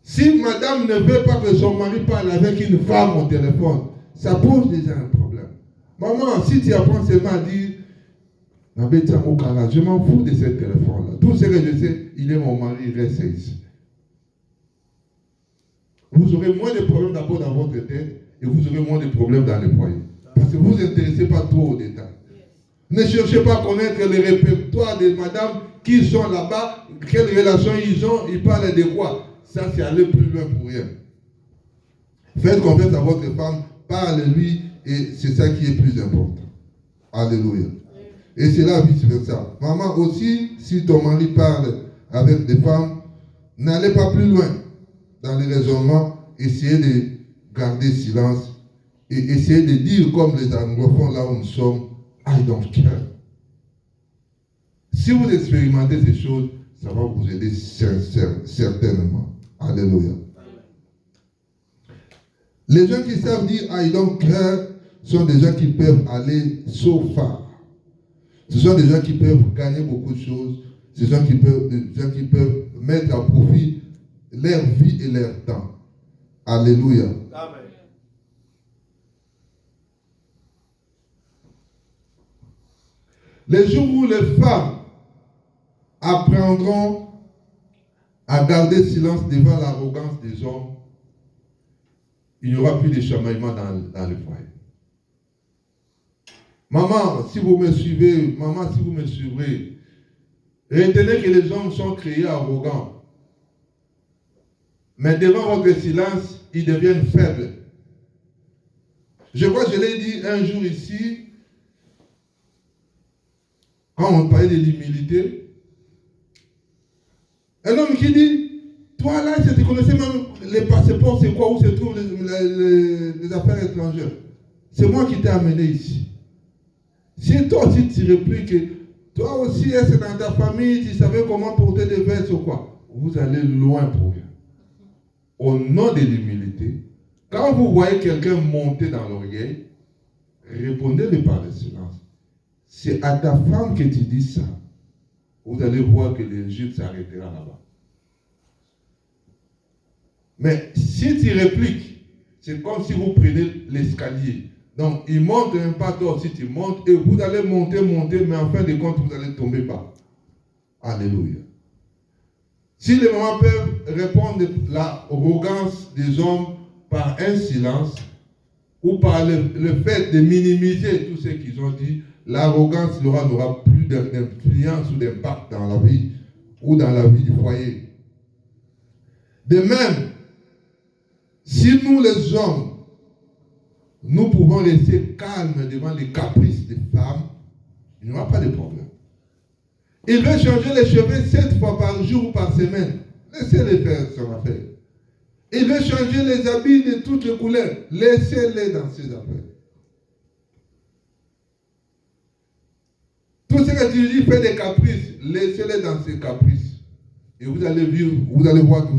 Si madame ne veut pas que son mari parle avec une femme au téléphone, ça pose déjà un problème. Maman, si tu apprends seulement à dire, je m'en fous de ce téléphone-là. Tout ce que je sais, il est mon mari, il reste ici. Vous aurez moins de problèmes d'abord dans votre tête et vous aurez moins de problèmes dans le foyer. Parce que vous ne vous intéressez pas trop aux détails. Ne cherchez pas à connaître les répertoires des madames qui sont là-bas, quelles relations ils ont, ils parlent de quoi. Ça, c'est aller plus loin pour rien. Faites confiance à votre femme, parlez-lui, et c'est ça qui est plus important. Alléluia. Et c'est là vice-versa. Maman aussi, si ton mari parle avec des femmes, n'allez pas plus loin dans les raisonnements, essayez de garder silence et essayez de dire comme les anglophones là où nous sommes, I don't care. Si vous expérimentez ces choses, ça va vous aider certainement. Alléluia. Les gens qui savent dire I don't care sont des gens qui peuvent aller so far. Ce sont des gens qui peuvent gagner beaucoup de choses. Ce sont des gens qui peuvent mettre à profit leur vie et leur temps. Alléluia. Amen. Les jours où les femmes apprendront à garder silence devant l'arrogance des hommes, il n'y aura plus de chamaillement dans le foyer. Maman, si vous me suivez, maman, si vous me suivrez, retenez que les hommes sont créés arrogants. Mais devant votre silence, ils deviennent faibles. Je crois que je l'ai dit un jour ici, quand on parlait de l'humilité. Un homme qui dit, toi là, si tu connaissais même les passeports, c'est quoi, où se trouvent les affaires étrangères. C'est moi qui t'ai amené ici. Si toi aussi tu répliques, toi aussi, est-ce que dans ta famille, tu savais comment porter des vestes ou quoi, vous allez loin pour rien. Au nom de l'humilité, quand vous voyez quelqu'un monter dans l'orgueil, répondez-le par le silence. C'est à ta femme que tu dis ça. Vous allez voir que l'Égypte s'arrêtera là-bas. Mais si tu répliques, c'est comme si vous prenez l'escalier. Donc, il monte un pas, toi aussi tu montes, et vous allez monter, mais en fin de compte, vous allez tomber bas. Alléluia. Si les mamans peuvent répondre à l'arrogance des hommes par un silence, ou par le fait de minimiser tout ce qu'ils ont dit, l'arrogance n'aura plus d'influence ou d'impact dans la vie, ou dans la vie du foyer. De même, si nous les hommes, nous pouvons rester calmes devant les caprices des femmes, il n'y aura pas de problème. Il veut changer les cheveux 7 fois par jour ou par semaine. Laissez-les faire son affaire. Il veut changer les habits de toutes les couleurs. Laissez-les dans ses affaires. Tout ce que tu dis fait des caprices, laissez-les dans ses caprices. Et vous allez voir que vous